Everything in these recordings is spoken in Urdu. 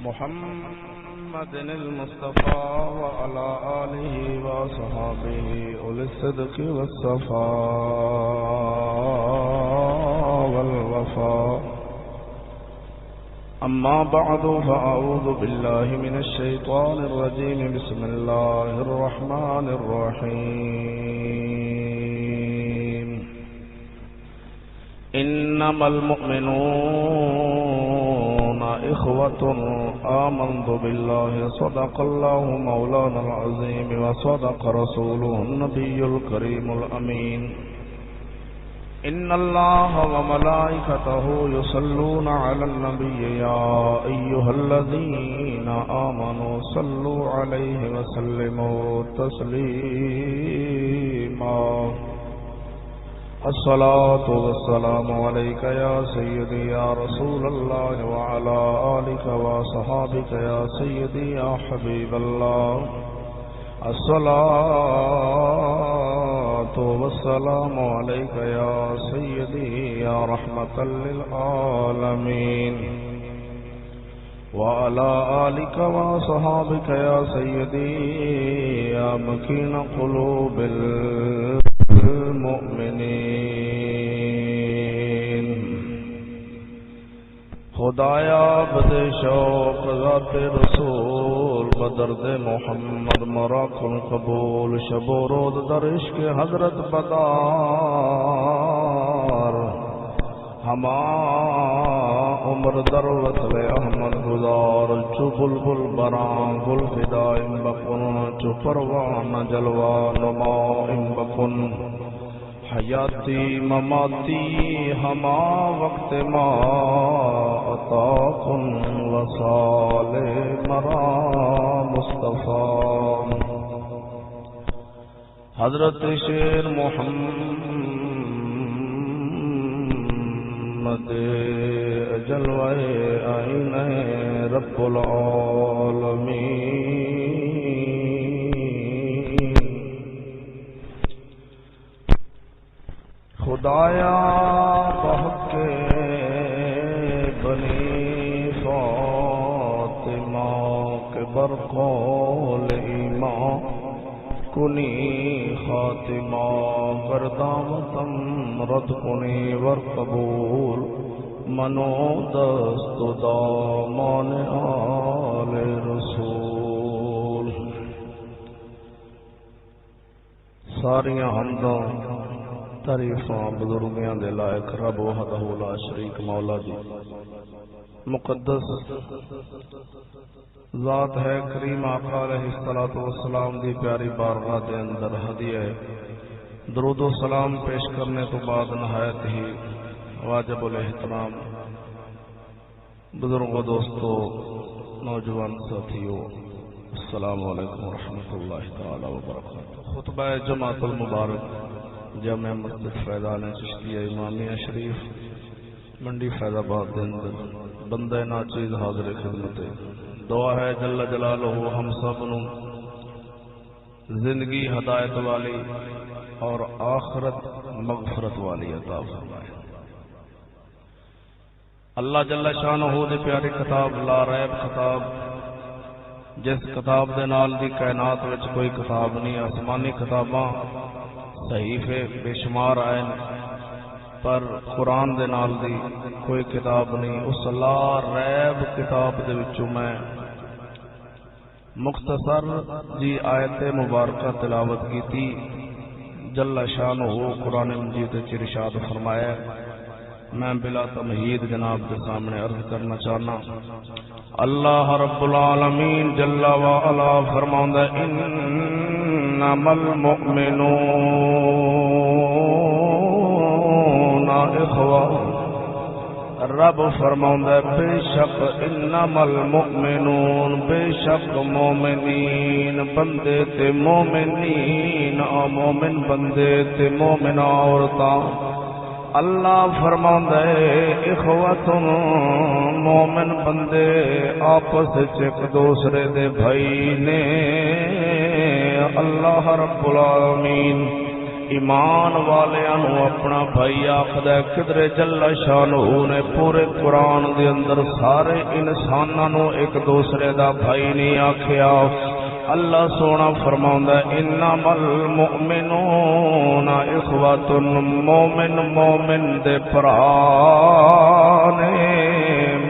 محمد المصطفى وعلى آله وصحابه أولي الصدق والصفاء والوفاء. أما بعد فأعوذ بالله من الشيطان الرجيم. بسم الله الرحمن الرحيم. إنما المؤمنون إخوة آمنت بالله صدق الله مولانا العظيم وصدق رسوله النبي الكريم الأمين. إن الله وملائكته يصلون على النبي يا أيها الذين آمنوا صلوا عليه وسلموا تسليما. الصلاة والسلام عليك يا سيدي يا رسول الله وعلى آلك وصحابك يا سيدي يا حبيب الله. الصلاة والسلام عليك يا سيدي يا رحمة للعالمين وعلى آلك وصحابك يا سيدي يا مكين قلوب المؤمنين. خدایا بد شوق ذات رسول بدرد محمد مرا کن قبول. شب و روز در عشق حضرت بدار ہما عمر در وصل احمد گزار. چو بلبل بران گل فدائم بکن چو پروان جلوہ نمائم بکن. حیاتی مماتی ہما وقت ما عطا کن وصال مرا مصطفیٰ. حضرت شیر محمد جلوہ آئین رب العالمین. خدایا بحق بنی فاطمہ کے برقول ایمان کنی خاتمہ. گردامتم رد کنی ورقبول منو دست دامان آل رسول. ساریاں حمداں تعریفاں بزرگیاں دے لائق رب وحدہ لا شریک مولا دی مقدس ذات ہے. کریم آقا علیہ الصلوۃ والسلام دی پیاری بارگاہ دے اندر ہدیہ درود و سلام پیش کرنے تو بعد نہایت ہی واجب الاحترام بزرگوں دوستو نوجوان ساتھیو السلام علیکم ورحمۃ اللہ تعالی وبرکاتہ. خطبہ جمعۃ المبارک جامع مسجد فیضان چشتیہ امامیہ شریف منڈی فیض آباد کے اندر بندہ ناچیز حاضر خدمت. دعا ہے جل جلالہ ہم سب نو زندگی ہدایت والی اور آخرت مغفرت والی عطا فرمائے. اللہ جل شانہ دے پیاری کتاب لا ریب کتاب جس کتاب دے نال دی کائنات وچ کوئی کتاب نہیں. آسمانی کتاباں صحیفے بے شمار آئے پر قرآن دے نال دی کوئی کتاب نہیں. اس لا ریب کتاب دے وچوں میں مختصر جی آیت مبارکہ تلاوت کی تھی. جل شانہ قرآن مجید وچ ارشاد فرمایا. میں بلا تمہید جناب کے سامنے عرض کرنا چاہنا. اللہ رب العالمین جل وعلا فرماوندا انما المؤمنون اخوہ. رب فرماوندا بے شک انما المؤمنون بے شک مومنین بندے تے مومنین مومن بندے تے مومن عورتاں. اللہ فرماوندا ہے اخوتن مومن بندے آپس وچ ایک دوسرے دے بھائی نے. اللہ رب العالمین ایمان والیاں نو اپنا بھائی آخدا ہے کدرے جل شانہ نے پورے قرآن دے اندر سارے انساناں نو ایک دوسرے دا بھائی نہیں آکھیا اللہ سونا فرماوندا ہے انما المؤمنون اخوۃ مومن مومن دے بھرا نے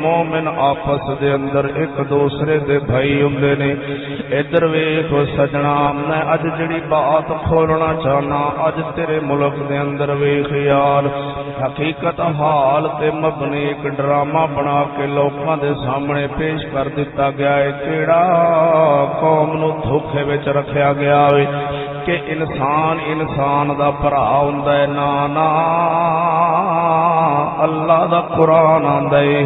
مومن آپس دے اندر ایک دوسرے دے بھائی ہوندے نے ادھر ویکھ سجنا میں اج جڑی بات کھولنا چاہنا اج تیرے ملک دے اندر ویکھ یار حقیقت حال تے مبنی ایک ڈرامہ بنا کے لوکاں دے سامنے پیش کر دتا گیا ہے کیڑا قوم نو دھوکے وچ رکھیا گیا ہے کہ انسان دا بھرا ہوندا ہے نا اللہ دا قرآن آندا ہے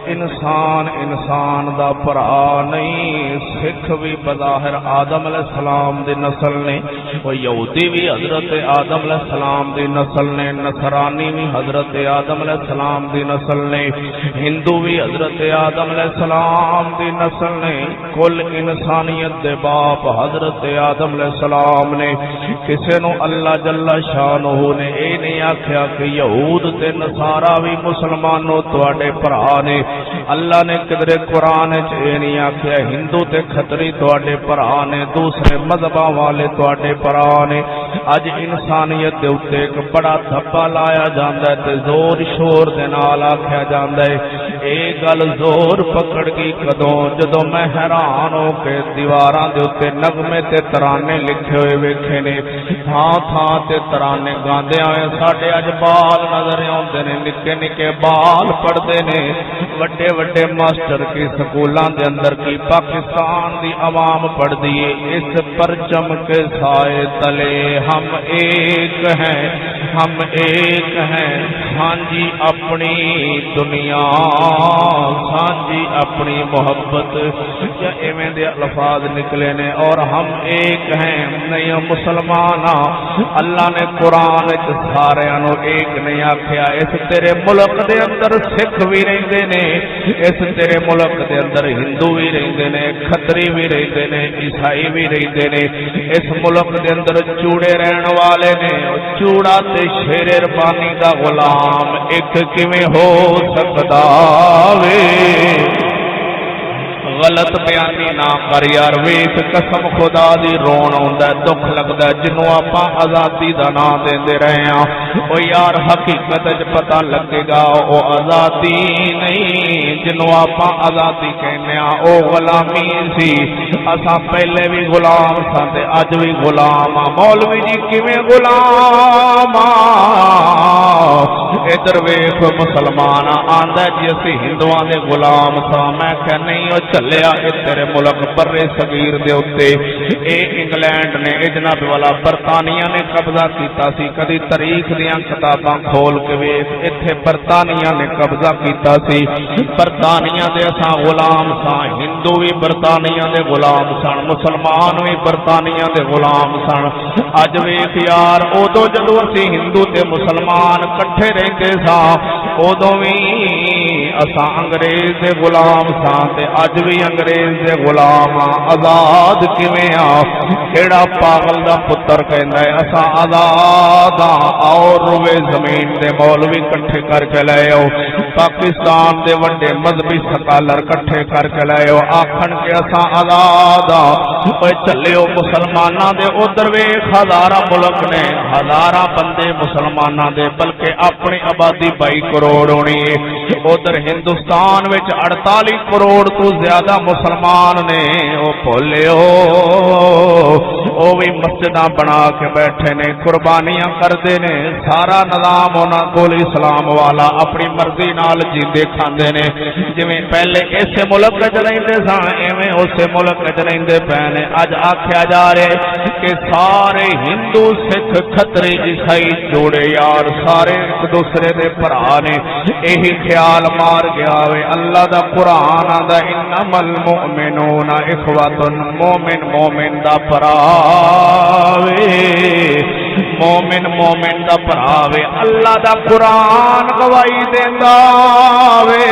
انسان دا بھرا نہیں سکھ بھی بظاہر آدم علیہ السلام دی نسل نے وہ یہودی بھی حضرت آدم علیہ السلام دی نسل نے نصرانی بھی حضرت آدم علیہ السلام دی نسل نے ہندو بھی حضرت آدم علیہ السلام دی نسل نے کل انسانیت دے باپ حضرت آدم علیہ السلام نے کسے نو اللہ جل شانہ نے اے نہیں آکھیا کہ یہود تے نصارا بھی مسلمانوں تواڈے بھرا نے اللہ نے کدرے قرآن چ اے نہیں آکھیا ہندو تے کھتری تواڈے بھرا نے دوسرے مذہباں والے تواڈے بھرا نے اج انسانیت دے اوتے ایک بڑا دھبا لایا جاندا ہے تے زور شور دے نال آکھیا جاندا ہے اے گل زور پکڑ گئی کدوں جدوں میں حیران ہو کے دیواراں دے اوتے نغمے تے ترانے لکھے ہوئے ویکھے نے تھاں تھاں تے ترانے گاندے ہوئے ساڈے اج بال نظر آوندے نے نکے نکے بال پڑھدے نے وڈے وڈے ماسٹر کی سکولاں دے اندر کی پاکستان دی عوام پڑھدی ہے اس پرچم کے سائے تلے ہم ایک ہیں سانجی اپنی دنیا سانجی اپنی محبت یا ایویں دے الفاظ نکلے نے اور ہم ایک ہیں نہیں مسلمان اللہ نے قرآن وچ سارے نو ایک نہیں آکھیا اس تیرے ملک دے اندر سکھ بھی رہندے نے اس تیرے ملک دے اندر ہندو بھی رہندے نے کھتری بھی رہندے نے عیسائی بھی رہندے نے اس ملک دے اندر چوڑے رہن والے نے چوڑا تے شیر ربانی دا غلام ایک کیویں ہو سکدا وے غلط بیانی نہ کر یار ویکھ قسم خدا دی رون آوندا ہے دکھ لگدا ہے جنوں آپاں آزادی دا نام دیندے رہے ہاں او یار حقیقت وچ پتہ لگے گا او آزادی نہیں جنوں آپاں آزادی کہنے ہاں او غلامی سی اساں پہلے بھی غلام ساں تے اج بھی غلام ہاں مولوی جی کیویں غلام ادھر ویکھ مسلمان آندا جی اسی ہندوؤں دے غلام ساں میں کہ نہیں او چلیا اے تیرے ملک برے صغیر دے اوتے اے انگلینڈ نے اے جناب والا برطانیہ نے قبضہ کیتا سی کدی تاریخ دیاں کتاباں کھول کے ویکھ ایتھے برطانیہ نے قبضہ کیتا سی برطانیہ دے اساں غلام ساں ہندو بھی برطانیہ دے غلام سن مسلمان بھی برطانیہ دے غلام سن اج ویکھ یار اودوں جدوں اسی ہندو تے مسلمان کٹھے رہندے ساں اودوں وی اساں انگریز دے غلام ساں تے اج بھی انگریز دے غلام آزاد کیویں کیڑا پاگل دا پتر کہندا ہے اساں آزاد اور روے زمین دے مولوی کٹھے کر کے لے آؤ پاکستان دے وڈے مذہبی سکالر کٹھے کر کے لے آؤ آکھن کہ اساں آزاد اوے چلیو مسلماناں دے ادھر ویکھ ہزاراں ملک نے ہزاراں بندے مسلماناں دے بلکہ اپنی آبادی 22 کروڑ ہونی ہے ادھر ہندوستان وچ 48 کروڑ تو زیادہ مسلمان نے او بھولیو او بھی مسجداں بنا کے بیٹھے نے قربانیاں کردے نے سارا نظام انہاں کول اسلام والا اپنی مرضی نال جیندے کھاندے نے جویں پہلے اسے ملک وچ رہندے سن ایویں اسے ملک وچ رہندے پے نے اج آکھیا جا رہا کہ سارے ہندو سکھ کھتری عیسائی جوڑے یار سارے ایک دوسرے دے بھرا نے یہی خیال مار گیا وے اللہ دا قرآن آندا انما المؤمنون اخوۃ مومن مومن دا بھرا وے مومن مومن دا بھرا وے اللہ دا قرآن گواہی دیندا وے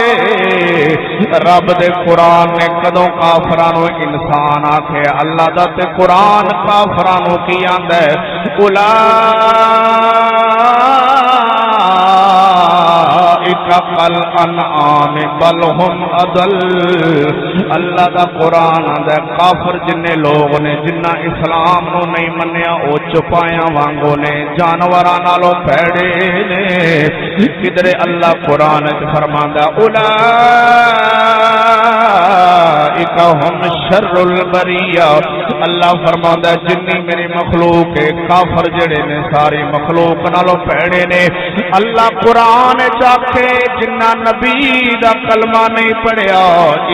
رب دے قرآن نے کدوں کافراں نوں انسان آکھے اللہ دا تے قرآن کافراں نوں کی آندا ہے کل انعام بل ہم اضل اللہ دا قرآن دا کافر جننے لوگ نے جنہ اسلام نو نہیں منیا او چپایا وانگو نے جانوراں نالوں پیڑے نے کدھر اللہ قرآن وچ فرماندا اولئک ہم شر البریہ اللہ فرماندا جنی میری مخلوق ہے کافر جڑے نے ساری مخلوق نالوں پیڑے نے اللہ قرآن چاکھے جنہ نبی دا کلمہ نہیں پڑھیا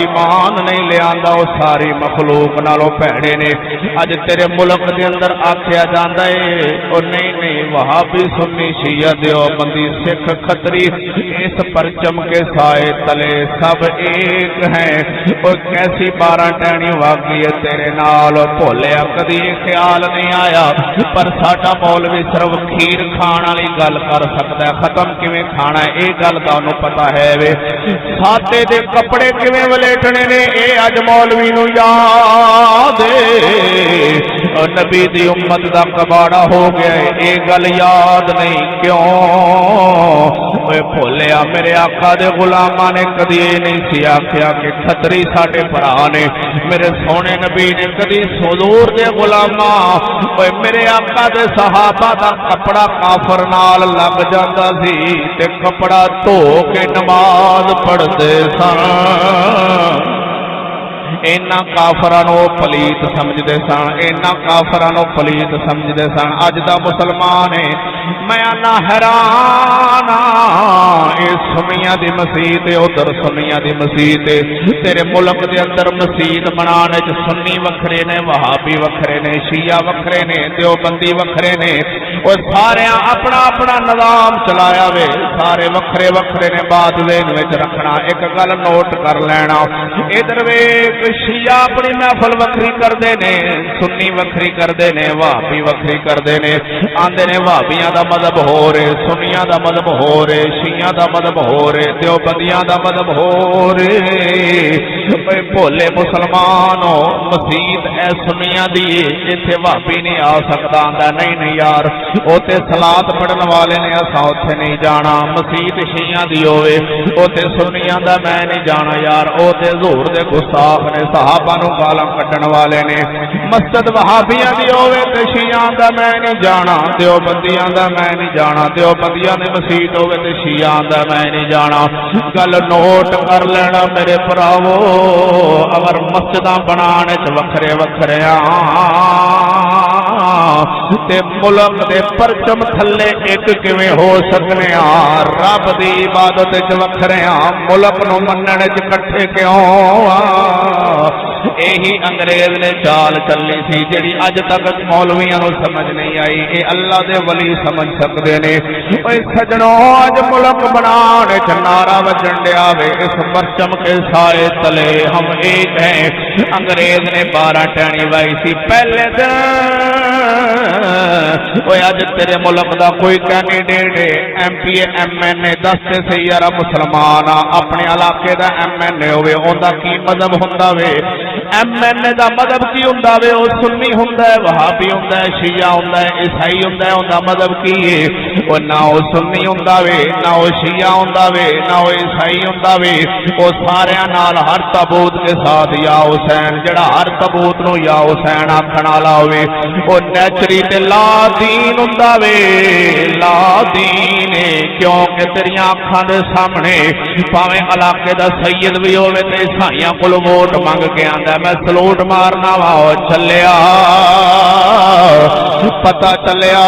ایمان نہیں لے آندا او ساری مخلوق نالوں پیڑے نے اج تیرے ملک دے اندر آکھیا جاندا ہے او نہیں وہابی سنی شیعہ دیوبندی سکھ کھتری اس پرچم کے سائے تلے سب ایک ہیں او کیسی 12 ٹہنی واقعی ہے تیرے نال بھولیا کدی خیال نہیں آیا پر ساڈا مولوی صرف کھیر کھان والی گل کر سکتا ہے ختم کیویں کھانا ہے اے گل دا انہوں پتا ہے وے ساتے دے کپڑے کیویں ولیٹنے نے اے اج مولوی نو یاد اور نبی دی امت دا کباڑا ہو گیا ہے اے گل یاد نہیں کیوں اے بھولیا میرے آقا دے غلاماں نے کدی نہیں سی آکھیا کہ کھتری ساڈے بھرا نے میرے سونے نبی نے کدی حضور دے غلاماں اے میرے آقا دے صحابہ دا کپڑا کافر نال لگ جاندا سی تے کپڑا دھو کے نماز پڑھتے سن اینا کافراں نوں پلیت سمجھدے سن اینا کافراں نوں پلیت سمجھدے سن اج دا مسلمان ہے میں انا حیران اے سنیاں دی مسجد ادھر سنیاں دی مسجد تیرے ملک دے اندر مسجد بنانے وچ سنی وکھرے نے وہابی وکھرے نے شیعہ وکھرے نے دیوبندی وکھرے نے او سارے اپنا اپنا نظام چلایا وے سارے وکھرے وکھرے نے بات ذہن وچ رکھنا ایک گل نوٹ کر لینا ادھر ویکھ شیعہ اپنی محفل وکھری کردے نے سنی وکھری کردے نے وہابی وکھری کردے نے آندے نے وہابیاں دا مذہب ہو رہے سنیاں دا مذہب ہو رہے شیعہ دا مذہب ہو رہے دیوبندیاں دا مذہب ہو رہے بھولے مسلمانوں مسجد اے سنیاں دی ایتھے وہابی نہیں آ سکدا آندا نہیں یار او تے صلاۃ پڑھن والے نے اساں اوتھے نہیں جانا مسجد شیعہ دی ہوے او تے سنیاں دا میں نہیں جانا یار او تے ظہور دے گستاخ نے صحابہ نوں گالاں کڈن والے نے مسجد وہابیاں دی ہوے تے شیعہ دا میں نہیں جانا دیوبندیاں دا میں نہیں جانا دیوبندیاں دی مسجد ہوے تے شیعہ دا میں نہیں جانا گل نوٹ کر لینا میرے بھراوو اگر مسجداں بنانے چ وکھرے وکھرے تے ملک دے پرچم تھلے ایک کیویں ہو سکنے رب دی عبادت وچ وکھرے ملک نو منن وچ کٹھے کیوں یہی انگریز نے چال چلی سی جڑی اج تک مولویاں نو سمجھ نہیں آئی اے اللہ دے ولی سمجھ سکدے نے اوے سجنوں اج ملک بنانے چ نعرہ وجن ڈیا وے اس پرچم کے سائے تلے ہم ایک ہیں انگریز نے 12 ٹہنی وائی سی پہلے دن اوے اج تیرے ملک دا کوئی candidate M P M N A دستے سی یار مسلمان اپنے علاقے دا ایم این اے ہوے اوندا کی مذہب ہوندا وے ایم این اے دا مذہب کی ہوندا وے او سنی ہوندا ہے وہابی ہوندا ہے شیعہ ہوندا ہے عیسائی ہوندا ہے اوندا مذہب کی ہے او نہ او سنی ہوندا وے نہ او شیعہ ہوندا وے نہ او عیسائی ہوندا وے او سارے نال ہر تابوت کے ساتھ یا حسین جڑا ہر تابوت نو یا حسین آکھن والا ہوے او نیچری تے لا دین ہوندا وے لا دین کیوں کہ تیریاں اکھاں دے سامنے پاویں علاقے دا سید بھی ہوے تے عیسائیاں کول ووٹ منگ کے آندا میں سلوٹ مارنا وا چلیا پتہ چلیا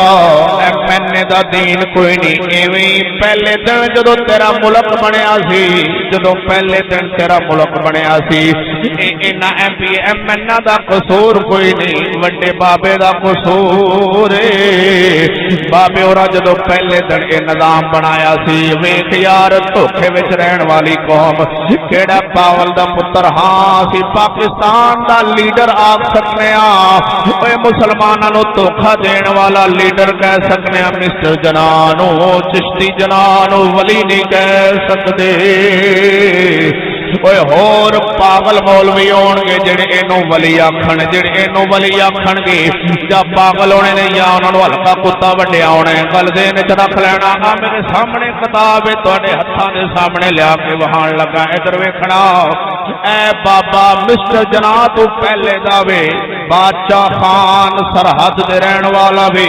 ایم این اے دا دین کوئی نہیں ایویں پہلے دن جدو تیرا ملک بنیا سی جدو پہلے دن تیرا ملک بنیا سی اینا ایم پی ایم این اے دا قصور کوئی نہیں وڈے بابے دا قصور بابے اور جدو پہلے دن اے نظام بنایا سی ویکھ یار دھوکھے وچ رہن والی قوم کیڑا پاول دا پتر ہاں سی پاکستان ہندوستان دا لیڈر آکھ سکنے اے مسلماناں نو دھوکھا دین والا لیڈر کہہ سکنے مسٹر جنانو چشتی جنانو ولی نہیں کہہ سکدے اوے ہور پاگل مولوی ہون گے جڑے اینو ولی آکھن جڑے اینو ولی آکھن گے یا پاگل ہونے نے یا انہاں نو ہلکا کتا وڈیا ہونا ہے گل دے وچ رکھ لینا میرے سامنے کتاب ہے تواڈے ہتھاں دے سامنے لیا کے وہان لگا ادھر ویکھنا اے بابا مسٹر جناح تو پہلے دعوے بادشاہ خان سرحد دے رہن والا بھی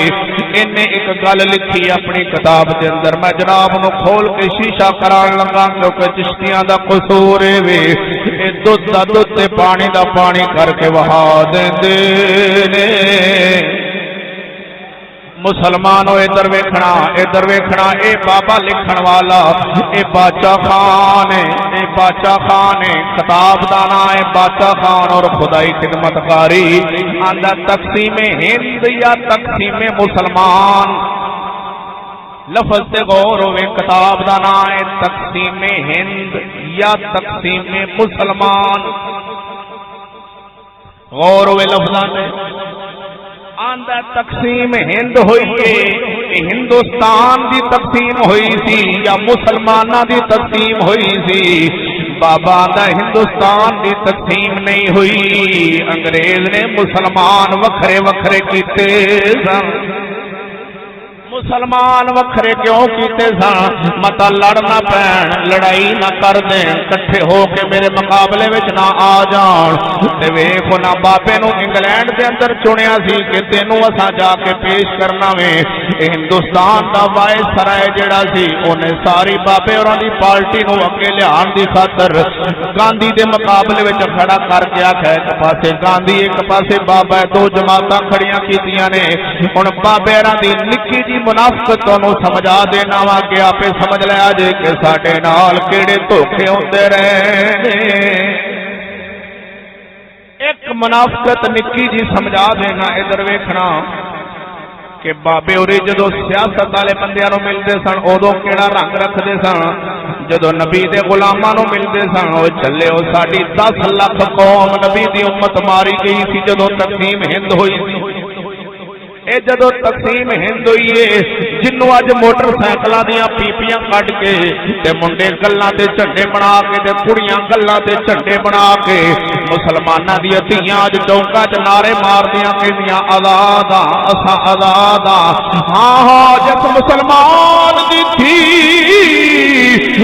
انہیں ایک گل لکھی اپنی کتاب دے اندر میں جناب نو کھول کے شیشہ کران لگا کیونکہ چشتیاں دا قصور ہے وے اے دودھ دا دودھ تے پانی دا پانی کر کے وہا دیندے نے مسلمانوں ادھر ویکھنا اے بابا لکھن والا اے بادشاہ خان ہے خطاب دا نام ہے بادشاہ خان اور خدائی خدمتکاری آندا تقسیم ہند یا تقسیم مسلمان لفظ تے غور ہوئے کتاب دا نام ہے تقسیم ہند یا تقسیم مسلمان غور ہوئے لفظاں تے آندا تقسیم ہند ہوئی ہے ہندوستان دی تقسیم ہوئی سی یا مسلماناں دی تقسیم ہوئی سی بابا دا ہندوستان دی تقسیم نہیں ہوئی انگریز نے مسلمان وکھرے وکھرے کیتے سن مسلمان وکھرے کیوں کیتے سن متا لڑنا پین لڑائی نہ کر دین کٹھے ہو کے میرے مقابلے وچ نہ آ جان تے ویکھو نہ بابے نو انگلینڈ دے اندر چنیا سی کہ تینوں اساں جا کے پیش کرنا وے ہندوستان دا وائس سرائے جڑا سی اونے ساری بابے اوراں دی پارٹی نو اگے لیان دی خاطر گاندھی دے مقابلے وچ کھڑا کر کے آکھیا ایک پاسے گاندھی ایک پاسے بابا دو جماعتاں کھڑیاں کیتیاں نے ہن بابے اوراں دی نکی جی منافقت تانوں سمجھا دینا وا کہ آپ سمجھ لیا جے کہ ساڈے نال کیڑے دھوکے ہوندے رہے ایک منافقت نکی جی سمجھا دینا ادھر ویکھنا کہ بابے اوری جدو سیاست والے بندیاں نو ملتے سن ادو کیڑا رنگ رکھتے سن جدو نبی دے غلاماں نو ملتے سن او چلے او ساڈی 10 لاکھ قوم نبی دی امت ماری گئی سی جدو تقسیم ہند ہوئی سی اے جدو تقسیم ہند ہوئی ہے جنوں اج موٹر سائیکلاں دیاں پیپیاں کڈ کے تے منڈے گلاں تے جھنڈے بنا کے تے کڑیاں گلاں تے جھنڈے بنا کے مسلماناں دی دھیاں اج چوکاں چ نعرے ماردیاں کہندیاں آزاد اساں آزاد ہاں جس مسلمان دی تھی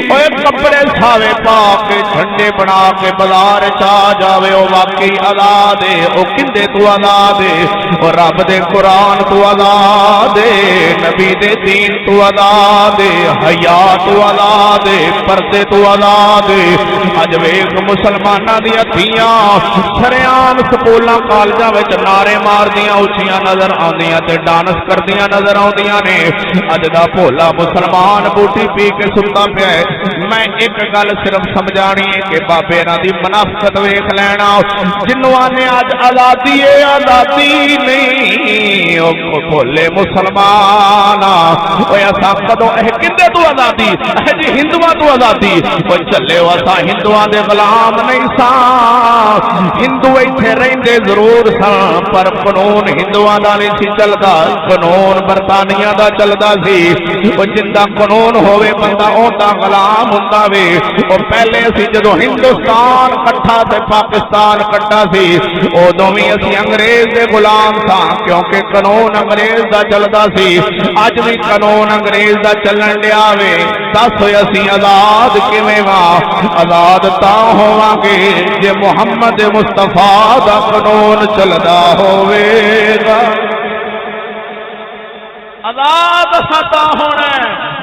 اوے کپڑے ساوے پا کے جھنڈے بنا کے بازار چا جاوے او واقعی آزاد ہے او کندے تو آزاد ہے او رب دے قرآن تو آزاد نبی دے دین تو آزاد حیا تو آزاد پردے تو آزاد اج ویکھ مسلماناں دی دھیاں شریعام سکولاں کالجاں وچ نعرے ماردیاں اونچیاں نظر آندیاں تے ڈانس کردیاں نظر آندیاں نے اج دا بھولا مسلمان بوٹی پی کے ستا پیا ہے میں ایک گل صرف سمجھانی ہے کہ بابے انہاں دی منافقت ویکھ لینا جنوں آنے اج آزادی ہے آزادی نہیں بھولے مسلمان اساں کدو کدے تو آزادی جی ہندواں تو آزادی وہ چلے اساں ہندواں دے غلام نہیں ساں ہندو ایتھے رہندے ضرور ساں پر قانون ہندواں دا نہیں سی چلدا قانون برطانیہ دا چلدا سی وہ جندا قانون ہوے بندہ اوندا غلام ہوندا وے او پہلے اسی جدو ہندوستان کٹھا تے پاکستان کٹا سی اودوں وی اسی انگریز دے غلام ساں کیونکہ قانون انگریز دا چلدا سی اج بھی قانون انگریز دا چلن لیا وے دس ہوئے اسی آزاد کیویں وا آزاد تا ہوواں گے جے محمد مصطفیٰ دا قانون چلدا ہوے گا آزاد ستا ہونا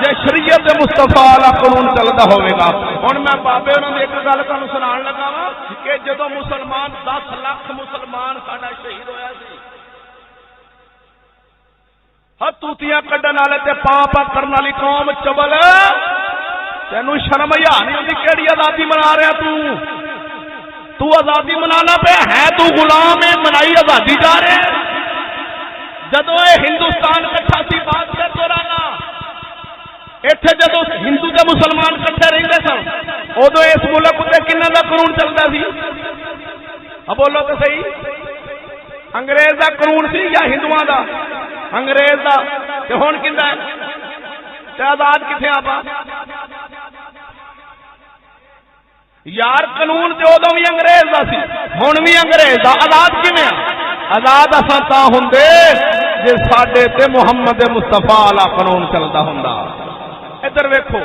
جے شریعت مصطفیٰ دا قانون چلدا ہوے گا ہن میں بابے انہاں دی ایک گل تانوں سنان لگا وا کہ جدوں مسلمان 10 لاکھ مسلمان ساڈا شہید ہویا سی توتیاں کڈن والے تے پاپ کرن والی قوم چبل تینوں شرم یا نہیں ہوندی کیڑی آزادی منا رہا تو آزادی منانا پہ ہے تو غلام ہے منائی آزادی جا رہے جدو اے ہندوستان کٹھا سی بات کر دورانا ایتھے جدو ہندو تے مسلمان کٹھے رہندے سن ادو اس ملک تے کناں دا قانون چلدا سی اب بولو تو صحیح، انگریز دا قانون سی یا ہندوؤں دا؟ انگریز دا، تے ہن کیندا ہے؟ تے آزاد کتنے آپ؟ یار قانون تے ادو بھی انگریز دا سی، ہن بھی انگریز دا، آزاد کیویں؟ آزاد اساں تا ہوندے جے ساڈے تے محمد مصطفی والا قانون چلدا ہوندا۔ ادھر ویکھو،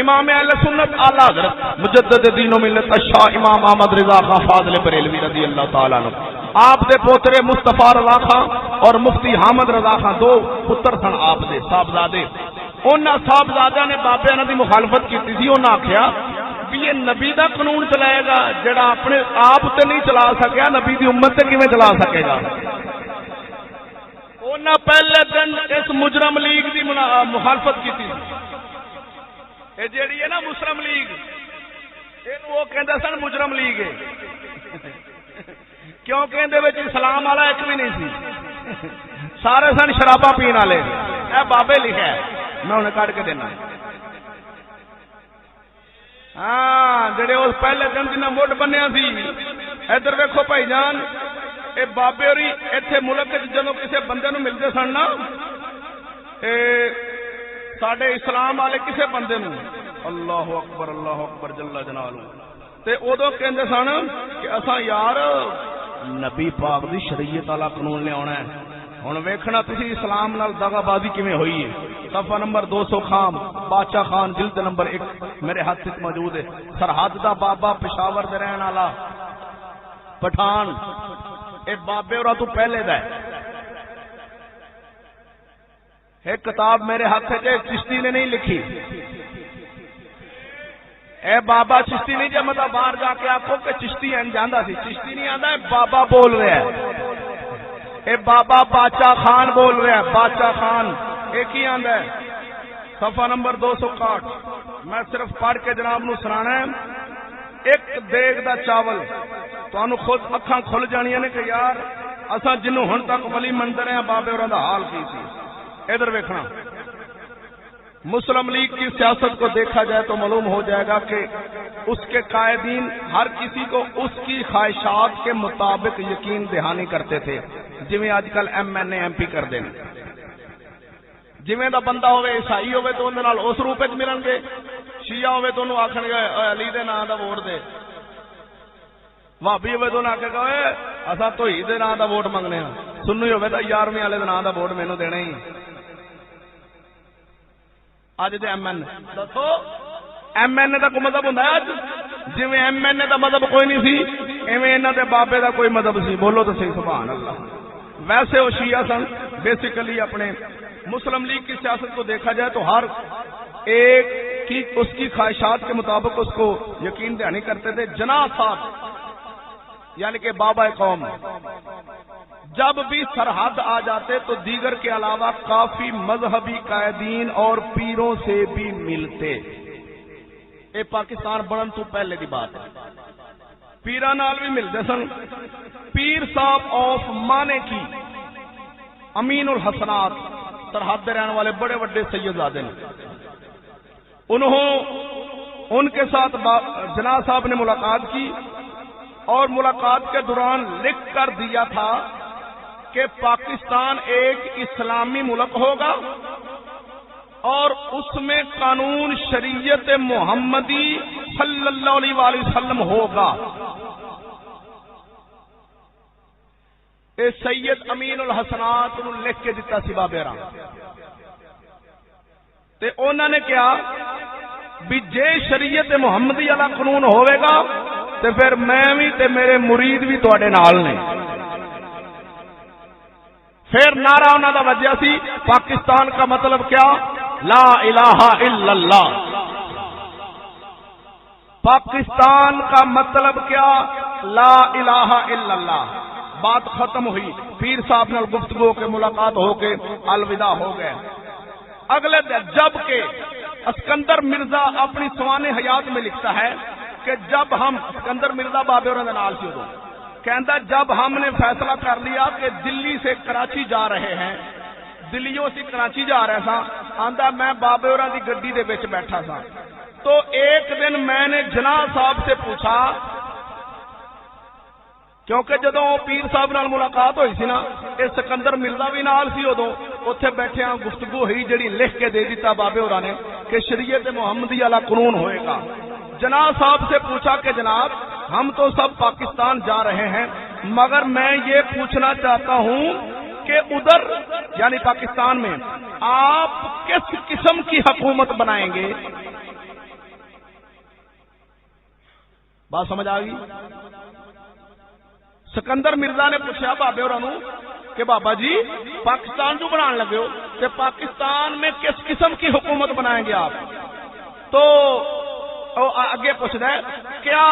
امام اہل سنت اعلی حضرت مجدد دین و ملت الشاہ امام احمد رضا خان فاضل بریلوی رضی اللہ تعالی عنہ، آپ دے پوترے مصطفی رضا خان اور مفتی حامد رضا خان دو پتر سن آپ دے صاحبزادے۔ انہاں صاحبزادیاں نے بابے انہاں دی مخالفت کیتی سی، انہاں آکھیا بھی یہ نبی دا قانون چلائے گا جڑا اپنے آپ تے نہیں چلا سکیا، نبی دی امت تے کیویں چلا سکے گا؟ انہاں پہلے دن اس مجرم لیگ دی مخالفت کیتی سی۔ اے جیڑی ہے نا مسلم لیگ، اینو وہ کہندے سن مجرم لیگ ہے، کیونکہ اندے وچ اسلام والا ایک بھی نہیں سی، سارے سن شراباں پین والے۔ اے بابے لکھا ہے، میں انہیں کٹ کے دینا۔ ہاں جڑے اس پہلے دن جنہیں مڈ بنیا سی، ادھر ویکھو بھائی جان، اے بابے ہوری ایتھے ملک جدوں کسے بندے نو ملدے سن نا، ساڈے اسلام والے کسے بندے نو اللہ اکبر جل جلالہ تے ادو کہندے سن کہ اساں یار نبی پاک دی شریعت والا قانون لے آنا ہے۔ ہن ویکھنا تسی اسلام نال دغا بازی کیویں ہوئی ہے۔ صفحہ نمبر 200 خام بادشاہ خان جلد نمبر 1 میرے ہاتھ وچ موجود ہے۔ سرحد دا بابا پشاور دے رہن والا پٹھان، اے بابے اور تو پہلے دا ہے۔ ایک کتاب میرے ہاتھ ہے چشتی نے نہیں لکھی، اے بابا چشتی نہیں جب مطلب باہر جا کے آخو کہ چشتی جانا سی، چشتی نہیں آتا ہے، بابا بول رہا ہے، اے بابا بادشاہ خان بول رہا ہے، بادشاہ خان ایک ہی آندا ہے۔ صفحہ نمبر 261 میں صرف پڑھ کے جناب نو سنانا ہے۔ ایک دیگ دا چاول تو خود اکھاں کھل جانیاں نے کہ یار اساں جنوں ہن تک ولی مندر ہیں بابے اور دا حال کی سی۔ ادھر ویکھنا، مسلم لیگ کی سیاست کو دیکھا جائے تو معلوم ہو جائے گا کہ اس کے قائدین ہر کسی کو اس کی خواہشات کے مطابق یقین دہانی کرتے تھے، جویں آج کل M N A M P کر دیں۔ جویں دا بندہ ہوئے عیسائی ہوئے تو اندر نال اس روپ وچ ملن گے، شیعہ ہوئے تو انہوں آکھن گے علی دے نام دا ووٹ دے، وہابی ہوئے تو انہوں آکھے گا اساں توحید دے نام دا ووٹ منگنے ہاں، سنی ہوئے تو 11ویں والے دے نام دا ووٹ مینوں دینا ہی۔ اج دے ایم این دسو ایم این اے دا کوئی مذہب ہوندا ہے؟ اج جویں ایم این اے دا مذہب کوئی نہیں سی، ایویں انہاں دے بابے دا کوئی مذہب سی۔ بولو تو صحیح سبحان اللہ۔ ویسے وہ شیعہ سن، بیسیکلی اپنے مسلم لیگ کی سیاست کو دیکھا جائے تو ہر ایک کی اس کی خواہشات کے مطابق اس کو یقین دہانی کرتے تھے۔ جناح صاحب یعنی کہ بابا قوم جب بھی سرحد آ جاتے تو دیگر کے علاوہ کافی مذہبی قائدین اور پیروں سے بھی ملتے۔ اے پاکستان بڑھن تو پہلے دی بات ہے، پیرا نال بھی ملتے سن۔ پیر صاحب آف مانے کی امین الحسنات سرحد دے رہنے والے بڑے بڑے سیدزادے نے، ان کے ساتھ جناح صاحب نے ملاقات کی اور ملاقات کے دوران لکھ کر دیا تھا کہ پاکستان ایک اسلامی ملک ہوگا اور اس میں قانون شریعت محمدی صلی اللہ علیہ وآلہ وسلم ہوگا۔ اے سید امین الحسنات انہوں لکھ کے دیتا سی بابے راں تے انہوں نے کیا بھی جے شریعت محمدی والا قانون ہوئے گا تے پھر میں بھی تے میرے مرید بھی تواڈے نال نے۔ پھر نعرہ انہوں دا وجہ سی پاکستان کا مطلب کیا؟ لا الہ الا اللہ۔ پاکستان کا مطلب کیا؟ لا الہ الا اللہ۔ بات ختم ہوئی، پیر صاحب نال گفتگو کے ملاقات ہو کے الوداع ہو گئے۔ اگلے دن جب کہ اسکندر مرزا اپنی سوان حیات میں لکھتا ہے کہ جب ہم اسکندر مرزا بابے اور نال سی ادو کہندا جب ہم نے فیصلہ کر لیا کہ دلی سے کراچی جا رہے ہیں، دلیوں سے کراچی جا رہے سا، آندا میں بابے اور دی گڈی دے وچ بیٹھا سا تو ایک دن میں نے جناح صاحب سے پوچھا کیونکہ جدوں پیر صاحب نال ملاقات ہوئی سی نا، اے سکندر مرزا بھی نال سی، ادوں اوتھے بیٹھے گفتگو ہوئی جڑی لکھ کے دے دیتا بابے ہوراں نے کہ شریعت محمدی والا قانون ہوئے گا۔ جناب صاحب سے پوچھا کہ جناب ہم تو سب پاکستان جا رہے ہیں، مگر میں یہ پوچھنا چاہتا ہوں کہ ادھر یعنی پاکستان میں آپ کس قسم کی حکومت بنائیں گے؟ بات سمجھ آ گئی؟ سکندر مرزا نے پوچھا بابے ہوراں نوں کہ بابا جی پاکستان جو بنان لگے ہو کہ پاکستان میں کس قسم کی حکومت بنائیں گے آپ؟ تو آگے پوچھنا ہے کیا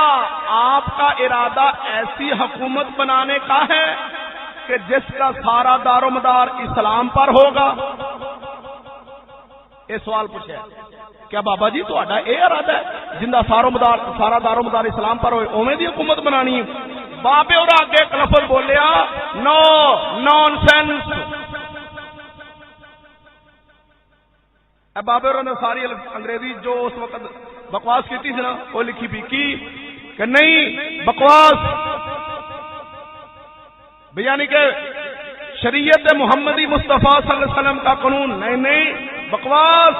آپ کا ارادہ ایسی حکومت بنانے کا ہے کہ جس کا سارا دار و مدار اسلام پر ہوگا؟ یہ سوال پوچھا ہے کیا بابا جی تو اے ارادہ ہے جن کا سارا دار و مدار اسلام پر ہوئے اوویں دی حکومت بنانی؟ بابے اور آگے ایک لفظ بولیا نو نان سینس۔ بابے اور نے ساری انگریزی جو اس وقت بکواس کی تھی نا وہ لکھی بھی کی کہ نہیں بکواس، یعنی کہ شریعت محمدی مصطفیٰ صلی اللہ علیہ وسلم کا قانون نہیں بکواس،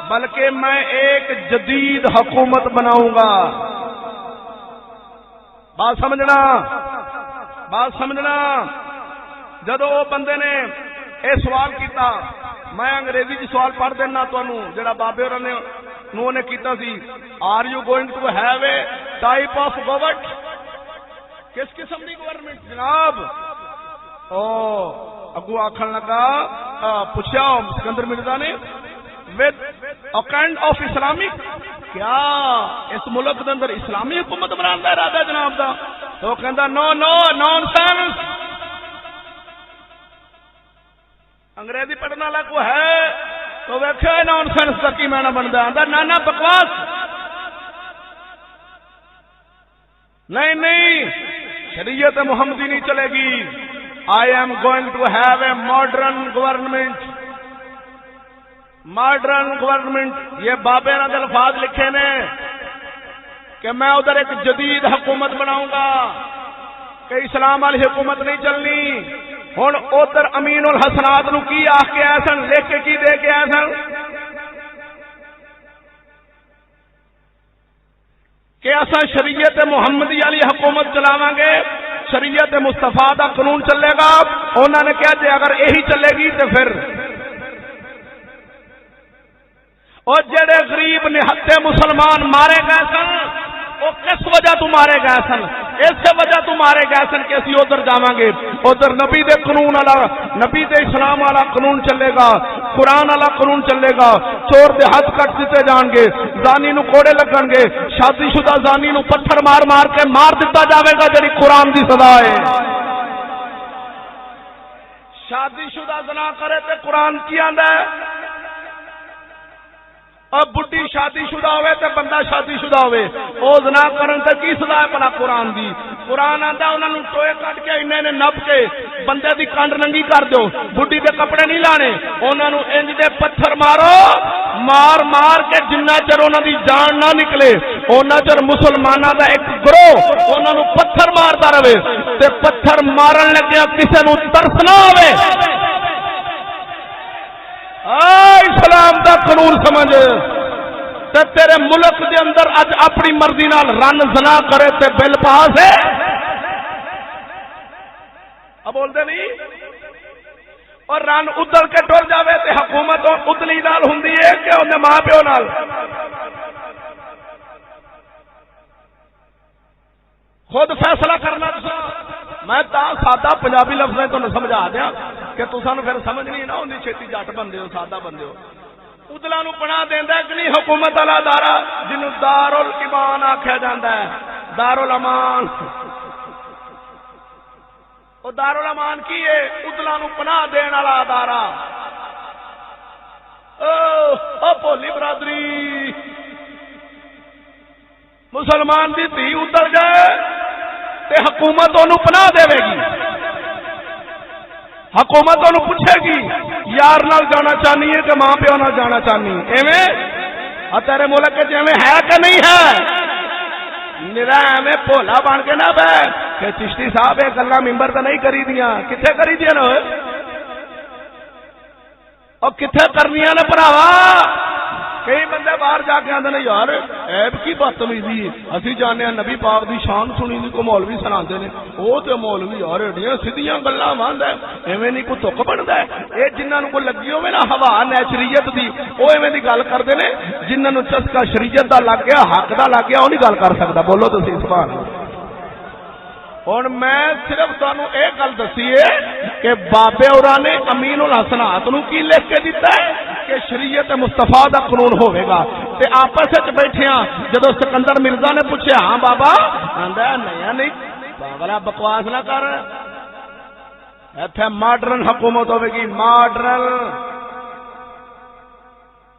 بلکہ میں ایک جدید حکومت بناؤں گا۔ بات سمجھنا جدو وہ بندے نے یہ سوال کیتا، میں انگریزی جی سوال پڑھ دینا تمہوں جڑا بابے اور نے کیتا سی، are you going to have a type of government? کس قسم کی گورنمنٹ جناب؟ اگو آخر لگا پوچھا سکندر مرزا نے with a kind of Islamic, کیا اس ملک کے اندر اسلامی حکومت بنانے کا ارادہ ہے جناب دا؟ تو وہ کہندا نو نان سینس۔ انگریزی پڑھنے والا کو ہے تو ویکھیا نان سینس کا کی معنی بنتا ہے؟ آندا نہ بکواس، نہیں شریعت محمدی نہیں چلے گی۔ I am going to have a modern government, یہ بابے نے الفاظ لکھے نے کہ میں ادھر ایک جدید حکومت بناؤں گا کہ اسلام والی حکومت نہیں چلنی۔ ہن ادھر امین الحسنات نو کی آخ کے آئے سن، لکھ کے کی دے کے آئے سن کہ اصا شریعت محمدی والی حکومت چلاواں گے، شریعت مصطفیٰ دا قانون چلے گا۔ انہوں نے کہا جی اگر یہی چلے گی تو پھر اور جڑے غریب نہتے مسلمان مارے گئے سن وہ کس وجہ تو مارے گئے سن؟ اس وجہ تو مارے گئے سن کہ اسی ادھر جاواں گے، ادھر نبی دے قانون والا، نبی دے اسلام والا قانون چلے گا، قرآن والا قانون چلے گا، چور دے ہاتھ کٹ دیتے جان گے، زانی نو کوڑے لگن گے، شادی شدہ زانی نو پتھر مار مار کے مار دیتا جاوے گا جڑی قرآن دی سزا ہے۔ شادی شدہ زنا کرے تے قرآن کی آندا ہے، اور بڈھی شادی شدہ ہوئے تے بندہ شادی شدہ ہوئے او زنا کرن تے کی سزا ہے بلا قرآن دی؟ قرآن آندا انہاں نوں ٹوئے کٹ کے انہیں نپ کے بندے دی کانڈ ننگی کر دیو، بڈھی دے کپڑے نہیں لانے، انہاں نوں انج دے پتھر مارو، مار مار کے جنہ چر انہاں دی جان نہ نکلے انہاں چر مسلماناں دا ایک گروہ انہاں نوں پتھر ماردا رہے تے پتھر مارن لگیا کسے نوں ترس نہ ہوے۔ اسلام دا قانون سمجھ تے تیرے ملک دے اندر اج اپنی مرضی نال رن زنا کرے تے بل پاس ہے؟ اب بولتے نہیں؟ اور رن ادھر کے ٹر جاوے تے حکومت ادلی نال ہوندی ہے کہ اندر ماں پیو نال؟ خود فیصلہ کرنا تسا۔ میں تا سادہ پنجابی لفظ تو سمجھا دیا کہ تساں پھر سمجھ نہیں نہ ہوندی، چھتی جٹ بندے ہو، سادہ بندے ہو۔ ادلا نو پناہ دیندا کہ نہیں حکومت والا ادارہ جنوں دارالایمان آکھیا جاندا ہے، دارالایمان۔ او دارالایمان کی ہے؟ ادلا نو پناہ دین والا ادارہ۔ او بولی برادری مسلمان دی دھی اتر جائے تے حکومت انہوں پناہ دے گی، حکومت انہوں پوچھے گی یار نال جانا چاہنی ہے کہ ماں پیو نال جانا چاہنی؟ ایویں تیرے ملک ایویں ہے کہ نہیں ہے؟ میرا ایویں بھولا بن کے نہ بہ کہ چشتی صاحب یہ گلاں ممبر تے نہیں کری دیاں، کتھے کری دیاں نے اور کتھے کرنیاں نے بھراوا؟ کئی بندے باہر جا کے آتے ہیں یار ایب کی بدتمیزی اسی جانے نبی پاک دی شان سنی دی کو مولوی سناتے ہیں وہ تو مولوی یار ایڈیاں سیدیاں گلاں ماندا ہے ایویں نہیں کوئی تک بندا ہے اے جنہاں نوں کوئی لگی ہوے نا ہوا نیچریت دی او ایویں دی گل کردے نے جنہاں نوں چسکا شریعت دا لگ گیا حق دا لگ گیا او نہیں گل کر سکدا بولو تسی سبحان اللہ ہن میں صرف تانوں اے گل دسی ہے کہ بابے اوراں نے امین الحسنات نوں کی لکھ کے دتا ہے کہ شریعت مصطفیٰ دا قانون ہوے گا تے آپس وچ بیٹھیاں جدوں سکندر مرزا نے پوچھیا ہاں بابا آندا نہیں پاگلا بکواس نہ کر ایتھے ماڈرن حکومت ہوے گی ماڈرن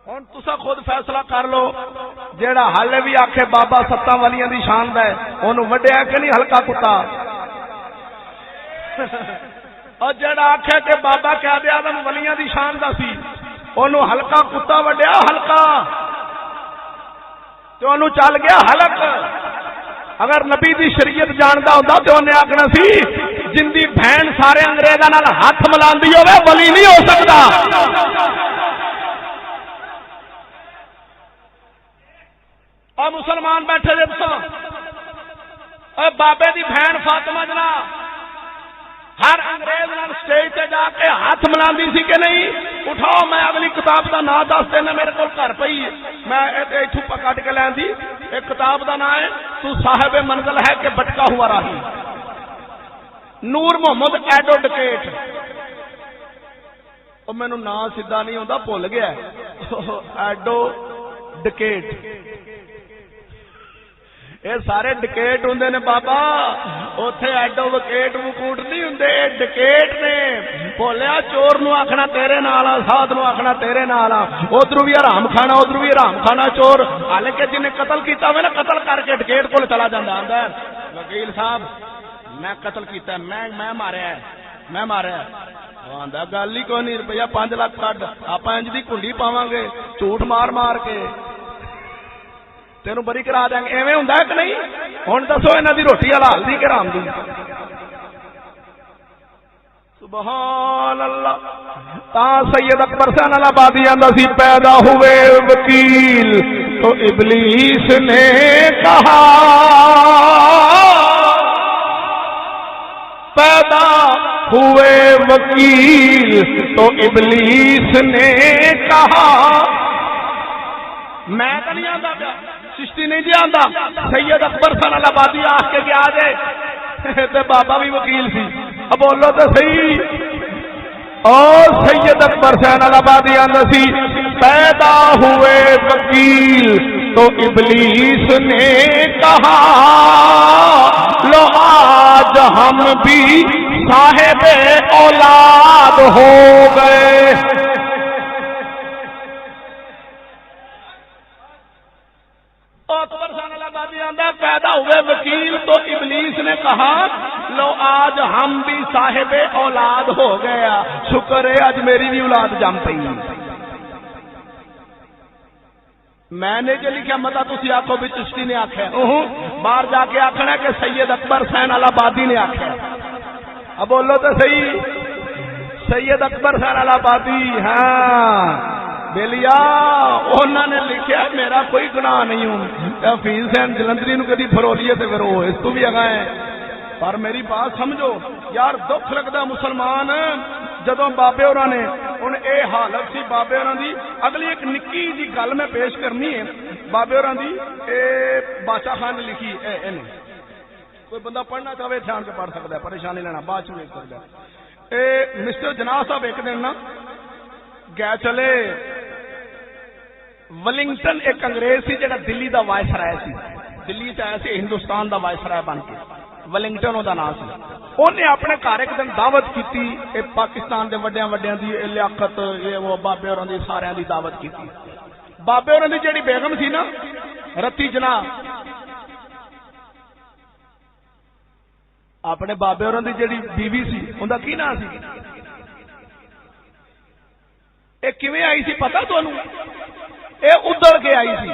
ہن تساں خود فیصلہ کر لو جیڑا حالے بھی آکھے بابا ستاں والیاں دی شان دا ہے اونوں وڈیا کہ نہیں ہلکا کتا اور جیڑا آکھے کہ بابا قائد اعظم ولیاں دی شان دا سی اونوں ہلکا کتا وڈیا ہلکا تے اونوں چل گیا ہلک اگر نبی دی شریعت جاندا ہوندا تے اونے آکھنا سی جن دی بہن سارے انگریزاں نال ہاتھ ملاندی ہوے ولی نہیں ہو سکدا اور مسلمان بیٹھے جے تساں اے بابے دی بہن فاطمہ جنا ہر انگریز نال سٹیج تے جا کے ہاتھ ملاندی سی کہ نہیں اٹھاؤ میں اگلی کتاب دا نام دس دینا میرے کول گھر پئی ہے میں ایتھوں کٹ کے لیندی ایک کتاب دا نام ہے تو صاحب منزل ہے کہ بٹکا ہوا راہی نور محمد ایڈوکیٹ او مینوں نام سیدھا نہیں ہوندا بھول گیا ایڈوکیٹ اے سارے ڈکیٹ ہوندے نے بابا اوتھے ایڈوکیٹ وکوٹ نہیں ہوندے ڈکیٹ نے بولیا چور نو آکھنا تیرے نال ساتھ نو آکھنا تیرے نال ادھر بھی حرام کھانا ادھر بھی حرام کھانا چور حالانکہ جن نے قتل کیتا ہوئے نا قتل کر کے ڈکیٹ کول چلا جاندا آندا ہے وکیل صاحب میں قتل کیتا ہے میں ماریا آندا گل ہی کوئی نہیں روپیہ 5 لاکھ کڈ آپاں انج دی کنڈی پاواں گے جھوٹ مار کے تینوں بری کرا دیں گے ایویں ہوندا ہے کہ نہیں ہن دسو انہاں دی روٹی حلال دی کہ حرام دی سبحان اللہ تا سید اکبر حسین آبادی آندا سی پیدا ہوئے وکیل تو ابلیس نے کہا پیدا ہوئے وکیل تو ابلیس نے کہا میں تو نہیں آندا پیا چشتی نہیں جی آندا سید اکبر حسین آبادی آ کے گیا جے تے بابا بھی وکیل سی اب بولو تو صحیح اور سید اکبر حسین آبادی آندا سی پیدا ہوئے وکیل تو ابلیس نے کہا لو آج ہم بھی صاحب اولاد ہو گئے پیدا ہوئے وکیل تو ابلیس نے کہا لو آج ہم بھی صاحب اولاد ہو گیا شکر ہے آج میری بھی اولاد جم پئی میں نے جو لکھا متا تسی آکھو بھی چشتی نے آکھیا باہر جا کے آکھنا کہ سید اکبر حسین آبادی نے آکھیا اب بولو تو صحیح سید اکبر حسین آبادی ہاں بیلیا انہوں نے لکھیا میرا کوئی گناہ نہیں ہوں حفیظ حسین جلندری نو کدی فرولیے تے پھر وہ اس تو بھی اگا ہے پر میری بات سمجھو یار دکھ لگدا مسلمان جدوں بابے ہوراں نے ہن اے حالت سی بابے ہوراں دی اگلی ایک نکی جی گل میں پیش کرنی ہے بابے ہوراں دی اے بادشاہ خان نے لکھی اے نے کوئی بندہ پڑھنا چاہے دھیان کے پڑھ سکتا ہے پریشانی لینا بعد چ لکھ سکتا ہے اے مسٹر جناح صاحب ایک دن نا گئے چلے ولنگٹن ایک انگریز سی جڑا دلی دا وائسرائے سی دلی چ آیا سی ہندوستان دا وائسرائے بن کے ولنگٹن دا نام سی انہیں اپنے گھر ایک دن دعوت کیتی اے پاکستان دے وڈیاں وڈیاں دی لیاقت یہ وہ بابے ہوراں دی سارے دی دعوت کیتی بابے ہوراں دی جڑی بیگم سی نا رتی جناح اپنے بابے ہوراں دی جڑی بیوی سی اوندا کی نام سی اے کیویں آئی سی پتہ تانوں اے ادھر کے آئی سی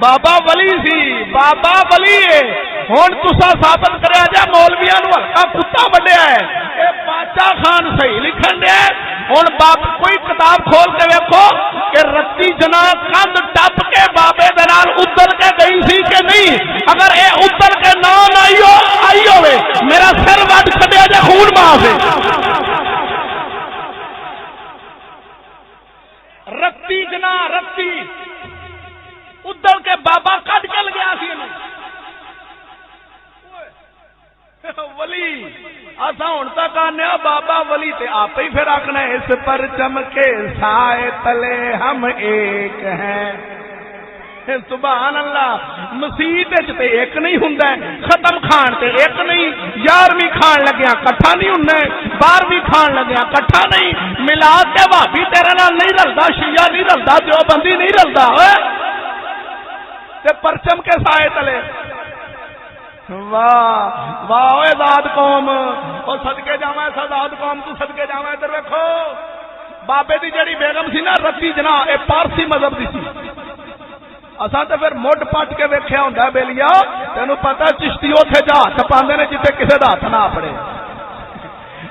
بابا ولی سی، بابا ولی ہے۔ ہن تسا ثابت کریا جا مولویاں نو ہلکا کتا وڈیا ہے، اے باچا خان صحیح لکھن دیا ہے۔ ہن باپ کوئی کتاب کھول کے ویکھو کہ رتی جنا کند ٹپ کے بابے دے نال ادھر کے گئی سی کہ نہیں۔ اگر اے ادھر کے نام آئی ہوئے میرا سر وڈ چھڈیا جے خون معاف ہے۔ رتی جنا رتی ادھر کے بابا کٹ چل گیا سی ولی اساں ہن تک آنے بابا ولی تے آپ ہی پھر آخنا اس پر چمکے سائے تلے ہم ایک ہیں۔ سبحان اللہ، مسیت تے ایک نہیں ہوندا، ختم کھان تے ایک نہیں، 11ویں کھان لگیا کٹھا نہیں ہوندا، 12ویں کھان لگیا کٹھا نہیں، ملا کے بھابی تیرے نال نہیں رلدا، شیعہ نہیں رلدا، دیوبندی نہیں رلدا تے پرچم کے سائے تلے۔ واہ واہ اوے ذات قوم، او صدقے جاواں ذات قوم تو صدقے جاواں۔ ادھر ویکھو بابے دی جڑی بیگم سی نا رتی جنا، اے پارسی مذہب دی سی۔ اساں تے پھر مڈ پٹ کے ویکھیا ہوندا بیلیا، تینوں پتہ چشتی اوتھے جا چھپاندے نے جتے کسے دا ہاتھ نہ پڑے۔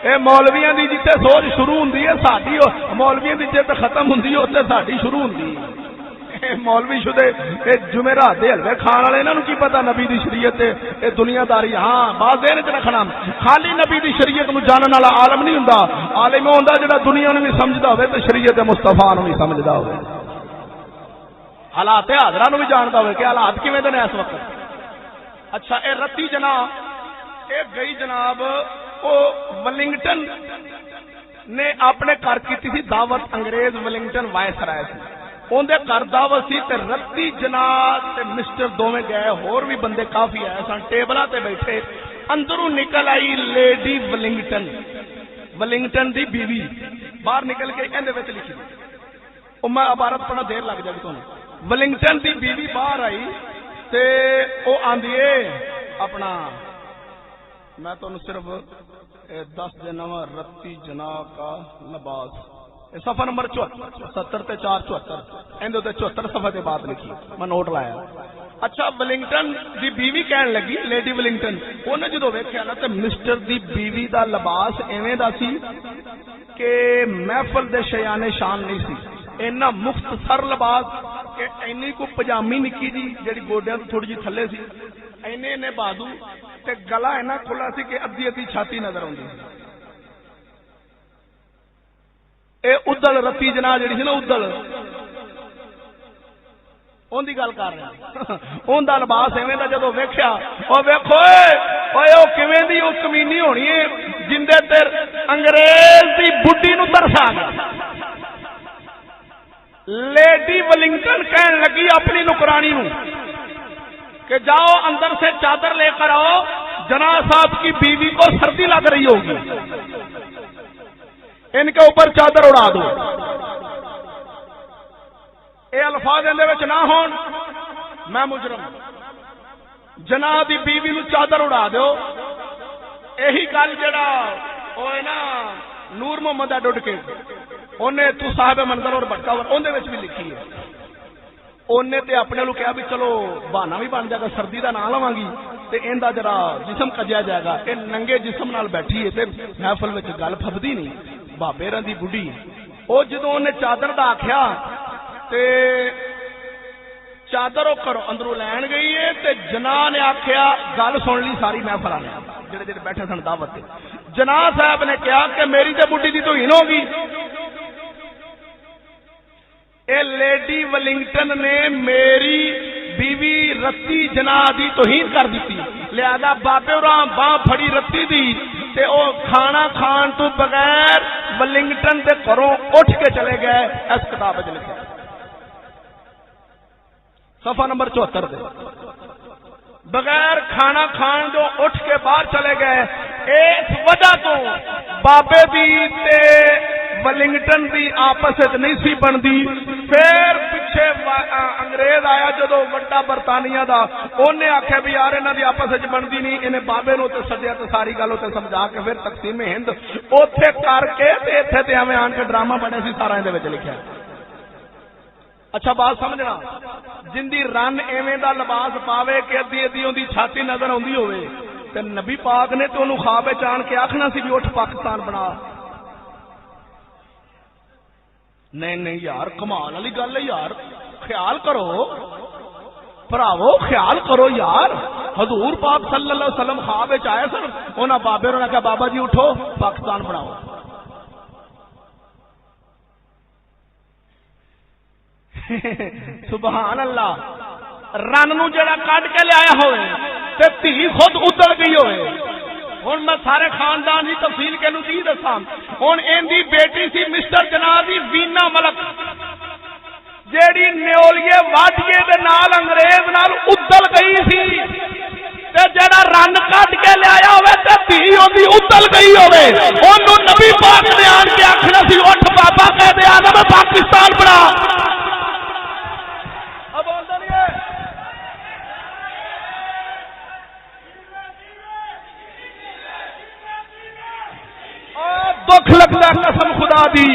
اے مولویاں دی جتے سوچ شروع ہوندی ہے ساڈی، مولویاں دی جتے ختم ہوندی ہے اوتھے ساڈی شروع ہوندی ہے۔ مولوی شدے اے جمعرات دے حلوے کھان والے انہاں نوں کی پتہ نبی دی شریعت اے دنیا داری۔ ہاں بات ذہن وچ رکھنا، خالی نبی دی شریعت نوں جانن والا عالم نہیں ہوندا، عالم ہوندا جڑا دنیا نوں بھی سمجھدا ہوے تے شریعت مصطفیٰ نوں بھی سمجھدا ہوے، حالات حاضرہ نوں بھی جاندا ہوے کہ حالات کیویں دے نے اس وقت۔ اچھا اے رتی جنا اے گئی جناب او ولنگٹن نے اپنے گھر کیتی سی دعوت، انگریز ولنگٹن وائس رائے سی اندر گھر دعوت سی تے رتی جناب تے مسٹر دوویں گئے، ہور بھی بندے کافی آئے سن، ٹیبلاں تے بیٹھے، اندروں نکل آئی لیڈی ولنگٹن، ولنگٹن دی بیوی باہر نکل کے اندے وچ لکھی او میں عبارت پڑھنا دیر لگ جائے تانوں۔ ولنگٹن دی بیوی باہر آئی تے او آندی اے اپنا، میں تانوں صرف 10 دینا رتی جنا کا لباس، صفحہ نمبر 74 تے 474 اندے تے 74 صفحے دے بعد لکھی، میں نوٹ لایا۔ اچھا ولنگٹن دی بیوی کہن لگی، لیڈی ولنگٹن، اونے جدوں ویکھیا نا تے مسٹر دی بیوی دا لباس ایویں دا سی کہ محفل دے شیانے شان نہیں سی، اینا مختصر لباس کہ اینی کو پجامی نکی جی جڑی گوڈیاں تو تھوڑی جی تھلے سی، اینے بازو تے گلا اینا کھلا سی کہ ادھی ادھی چھاتی نظر آندی۔ اے ادل رتی جنا جڑی سی نا ادل اون دی گل کر رہا، اون دا لباس ایویں دا جدوں ویکھیا، او ویکھو اوے او کیویں دی او کمینی ہونی ہے جندے تے انگریز دی بڈھی نو ترس آ گیا۔ لیڈی ولنگٹن کہن لگی اپنی نوکرانی نو کہ جاؤ اندر سے چادر لے کر آؤ، جناب صاحب کی بیوی کو سردی لگ رہی ہوگی، ان کے اوپر چادر اڑا دو۔ اے الفاظ اندے وچ نہ ہون میں مجرم، جناب دی بیوی نو چادر اڑا دیو۔ یہی گل جڑا اوے نا نور محمد ڈڈ کے اونے تو صاحب منظر اور بٹکا اندے وچ بھی لکھی ہے، اونے تے اپنے لو کہا بھی چلو بہانا بھی بن جائے گا، سردی دا نام لواں گی تے ایندا جڑا جسم کجیا جائے گا۔ اے ننگے جسم نال بیٹھی ہے تے محفل وچ گل پھبدی نہیں، بابے رن دی بڈھی۔ او جدوں اونے چادر دا آکھیا تے چادر او کرو اندروں لین گئی ہے تے جناح نے آکھیا گل سن لی ساری محفل والے جڑے جڑے بیٹھے سن دعوت تے، جناح صاحب نے کہا کہ میری تے بڈھی دی توہین ہوگی۔ اے لیڈی ولنگٹن نے میری بیوی رتی جناح دی توہین کر دیتی، لہذا بابے اور باں پھڑی رتی دی تے او کھانا کھان تو بغیر ولنگٹن دے گھروں اٹھ کے چلے گئے۔ اس کتاب وچ لکھا صفحہ نمبر 74 دے، بغیر کھانا کھان جو اٹھ کے باہر چلے گئے۔ اس وجہ تو بابے دی تے ولنگٹن دی آپس نہیں سی بندی۔ پھر پیچھے انگریز آیا جدو وڈا برطانیہ دا، انہیں آخیا بھی یار انہاں دی آپس بنتی نہیں، انہیں بابے نو تے سدیا تے ساری گل تے سمجھا کے پھر تقسیم ہند اوتھے کر کے تے ایتھے تے ایویں آن کے ڈرامہ بنے سی، سارا اندے وچ لکھیا۔ اچھا بات سمجھنا، جندی رن ایویں دا لباس پاوے کہ ادھی ادھی اون دی چھاتی نظر آندی ہوے تے نبی پاک نے تے اونوں خواب وچ آن کے آکھنا سی بھی اٹھ پاکستان بنا. نہیں نہیں یار کمال والی گل ہے یار، خیال کرو بھراوو، خیال کرو یار. حضور پاک صلی اللہ علیہ وسلم خواب وچ آئے سن، انہاں بابے نے کہا بابا جی اٹھو پاکستان بناؤ. سبحان اللہ. رن نو جڑا کڈ کے لیا ہوئے تے دھی خود ادڑ گئی ہوئے. ہن میں سارے خاندان کی تفصیل کے نو دی دساں. ہن این دی بیٹی سی مسٹر جنابی وینا ملک، جیڑی نیولیے واٹیے دے نال انگریز نال ادل گئی سی تے جڑا رن کٹ کے لے آیا ہوے تے دھی اودی ادل گئی ہوے، اونوں نبی پاک نے آن کے آکھنا سی اٹھ بابا قائد اعظم پاکستان بنا. اب آندا نہیں ہے دکھ لگتا قسم خدا دی.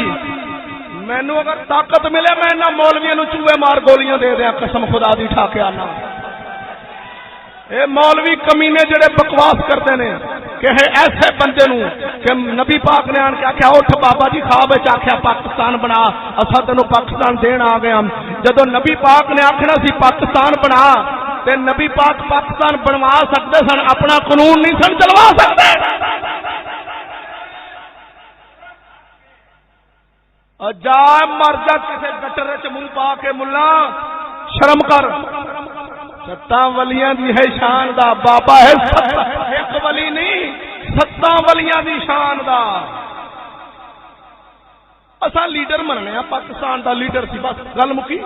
مینو اگر طاقت ملے میں نہ مولویاں نو چوہے مار گولیاں دے دیا قسم خدا دی ٹھا کے آنا. اے مولوی کمینے جڑے بکواس کرتے نے کہ ایسے بندے نو کہ نبی پاک نے آن کے آخیا اٹھ بابا جی خواب وچ آخیا پاکستان بنا، اسا تینوں پاکستان دین آ گئے ہم. جدو نبی پاک نے آخنا سی پاکستان بنا تے نبی پاک پاکستان بنوا سکتے سن، اپنا قانون نہیں سن چلوا سکتے. جا مر جا کسی گٹر چ منہ پا کے ملا، شرم کر. ستاں ولیاں دی ہے شان دا بابا ہے، ایک ولی نہیں ستاں ولیاں دی شان دا. اساں لیڈر مننے ہاں، پاکستان دا لیڈر سی بس گل مکی.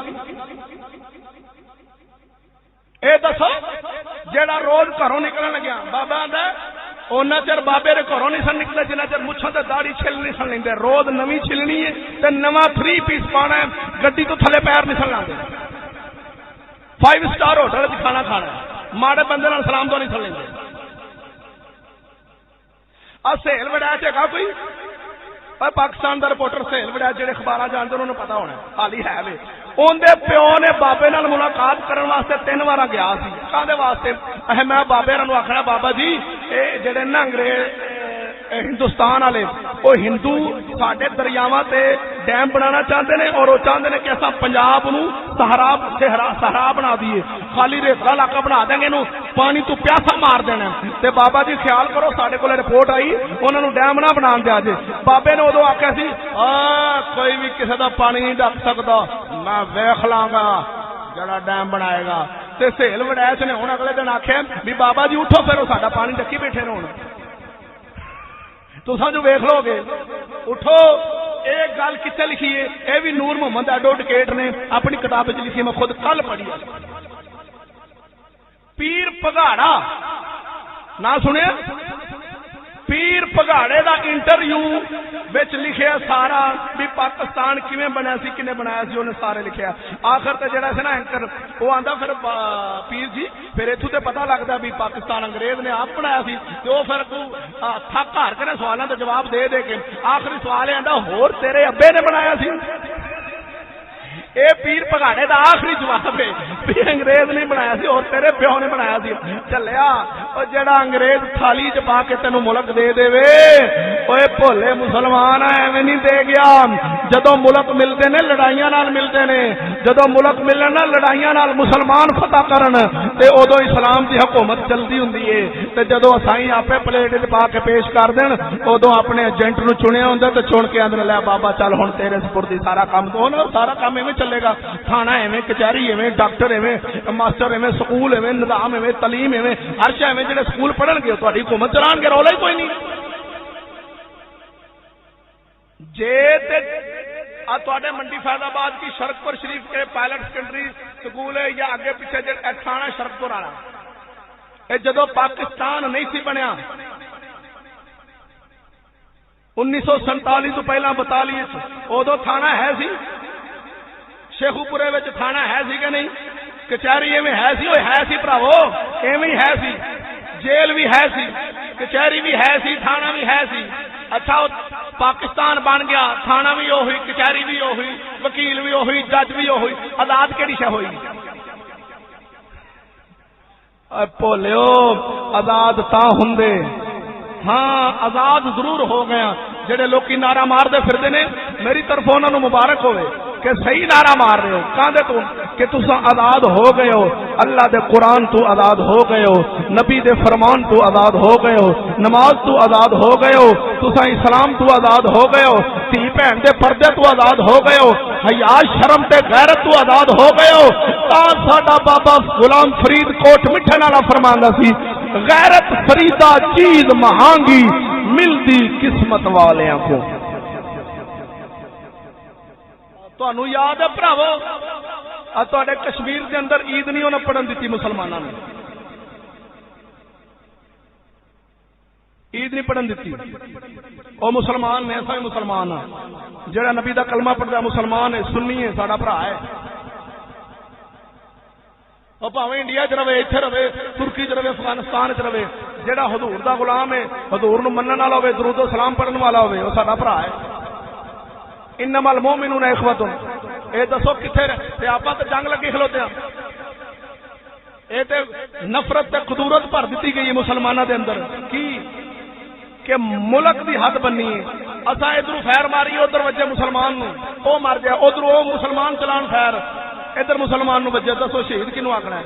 اے دسو جیڑا روز گھروں نکلن لگیا بابا آندا اونا چر بابے دے گھروں نہیں سن نکلے جنہ چر مچھاں تے داڑھی چھل نہیں سن لیندے. روز نویں چھلنی ہے تے نواں 3 پیس پانا ہے، گڈی تو تھلے پیر نہیں سن لاندے. 5 سٹار ہوٹل وچ کھانا کھانا ہے، ماڑے بندے نال سلام تو نہیں سن لیندے. سہیل وڈا جگہ کوئی پاکستان دا رپورٹر سہیل وڈا جڑے اخباراں جانتے انہوں نے پتا ہونا حالی ہے وے. اندر پیو نے بابے نال ملاقات کرنے واسطے 3 بار گیا سی. کہدے واسطے؟ میں بابے نوں آخنا بابا جی اے جڑے نا انگریز ہندوستان والے وہ ہندو ساڈے دریاواں تے ڈیم بنانا چاہتے ہیں اور وہ چاہتے ہیں کہ اصا پنجاب نو صحرا بنا دیے، خالی ریتلا علاقہ بنا دیں گے، پانی تو پیاسا مار دینا. تے بابا جی خیال کرو ساڈے کول رپورٹ آئی انہوں نے ڈیم نہ بنا دیا جی. بابے نے ادو آخیا سی کوئی بھی کسی دا پانی نہیں ڈک سکتا، میں ویکھ لاں گا جڑا ڈیم بنائے گا. تے سہیل وڈیچ نے ہن اگلے دن آخیا بھی بابا جی اٹھو پھر وہ ساڈا پانی ڈکی بیٹھے نے. ہوں تساں جو ویکھ لو گے اٹھو. ایک گل کتنے لکھی ہے؟ یہ بھی نور محمد ایڈوکیٹ نے اپنی کتاب لکھی، میں خود کل پڑھی. پیر پگاڑا نہ سنیا؟ پیر پگاڑے دا انٹرویو وچ لکھیا سارا بھی پاکستان کیویں بنیا سی، کنے بنایا سی، انہیں سارے لکھیا. آخر تے جڑا سی نا اینکر وہ آندا پھر پیر جی پھر ایتھوں تے پتہ لگدا بھی پاکستان انگریز نے آپ بنایا سی. تے او پھر تھک ہار کے سوالاں دے جواب دے دے کے آخری سوال آندا ہور تیرے ابے نے بنایا سی. اے پیر پگاڑے دا آخری جواب ہے بھی انگریز نہیں بنایا سی اور تیرے پیو نے بنایا سی. چلیا او جڑا انگریز تھالی چ پا کے تینوں ملک دے دے وے اوے بھولے مسلمان ایویں نہیں دے گیا. جدوں ملک ملتے نے لڑائیاں نال ملتے نے، جدوں ملک ملن نا لڑائیاں نال مسلمان فتح کرن تے اودوں اسلام دی حکومت چلدی ہوندی ہے. تے جدوں اسائیں آپے پلیٹ وچ پا کے پیش کر دین اودوں اپنے ایجنٹ نو چنیا ہوندا تے چن کے اندر لے بابا چل ہن تیرے سپردی سارا کام تو سارا کام ایویں چلے گا. تھانہ ایویں، کچہری ایویں، ڈاکٹر ایویں، ماسٹر ایویں، سکول ایویں، نظام ایویں، تعلیم ایویں، ہر شے ایویں. جڑے سکول پڑھن گے تہاڈی حکومت چلان گے، رولا ہی کوئی نہیں. جے تے تواڈے منڈی فیض آباد کی شرک پر شریف کے پائلٹ سیکنڈری سکول ہے یا اگے پیچھے تھانہ شرک پور والا، اے جدو پاکستان نہیں سی بنیا 1947 تو پہلا 42 ادو تھانہ ہے سی. شیخو پورے وچ تھانہ ہے سی کہ نہیں؟ کچہری ایویں ہے سی، وہ ہے سی بھراو ایویں ہے سی. جیل بھی ہے سی، کچہری بھی ہے سی، تھانہ بھی ہے سی. اچھا پاکستان بن گیا، تھانہ بھی وہی، کچہری بھی وہی، وکیل بھی وہی، جج بھی وہی، آزاد کہڑی شے ہوئی؟ بھولیو آزاد تا ہوندے، ہاں آزاد ضرور ہو گیا۔ جڑے لوکی نعرہ مار دے پھردے نے، میری طرف انہاں نو مبارک ہوئے کہ صحیح نعرہ مار رہے ہو، کہندے تو کہ تساں آزاد ہو گئے ہو، اللہ دے قرآن تو آزاد ہو گئے ہو، نبی دے فرمان تو آزاد ہو گئے ہو، نماز تو آزاد ہو گئے ہو، تساں اسلام تو آزاد ہو گئے ہو، تھی بہن دے پردے تو آزاد ہو گئے ہو، حیا شرم تے غیرت تو آزاد ہو گئے ہو۔ تا ساڈا بابا غلام فرید کوٹ مٹھن والا فرماندا سی، غیرت فریدا چیز مہانگی ملدی قسمت والیاں کو۔ تانوں یاد ہے بھراو، تواڈے کشمیر دے اندر عید نہیں انہاں پڑھن دتی مسلماناں نے، عید نہیں پڑھن دتی۔ او مسلمان نے، اساں مسلمان ہاں، جڑا نبی دا کلمہ پڑھدا مسلمان ہے، سنی ہے، ساڈا بھرا ہے۔ اور پاویں انڈیا چ رہے، اتنے رہے، ترکی چ رہے، افغانستان چ رہے، جہاں حضور دا غلام ہے، حضور نو منن والا ہوے، درود و سلام پڑھن والا ہوے، وہ ساڈا بھرا ہے۔ انما المؤمنون اخوۃ، اے دسو کتنے تے آپاں تے جنگ لگی کھلوتے ہیں؟ اے تے نفرت تے قدورت بھر دتی گئی ہے مسلماناں دے اندر، کی کہ ملک دی حد بنی ہے۔ اساں ادھر خیر ماری، ادھر وجے مسلمان نو، او مر گیا، ادھر او مسلمان چلان خیر، ادھر مسلمان نو بجے، دسو شہید کنو آکھنا ہے؟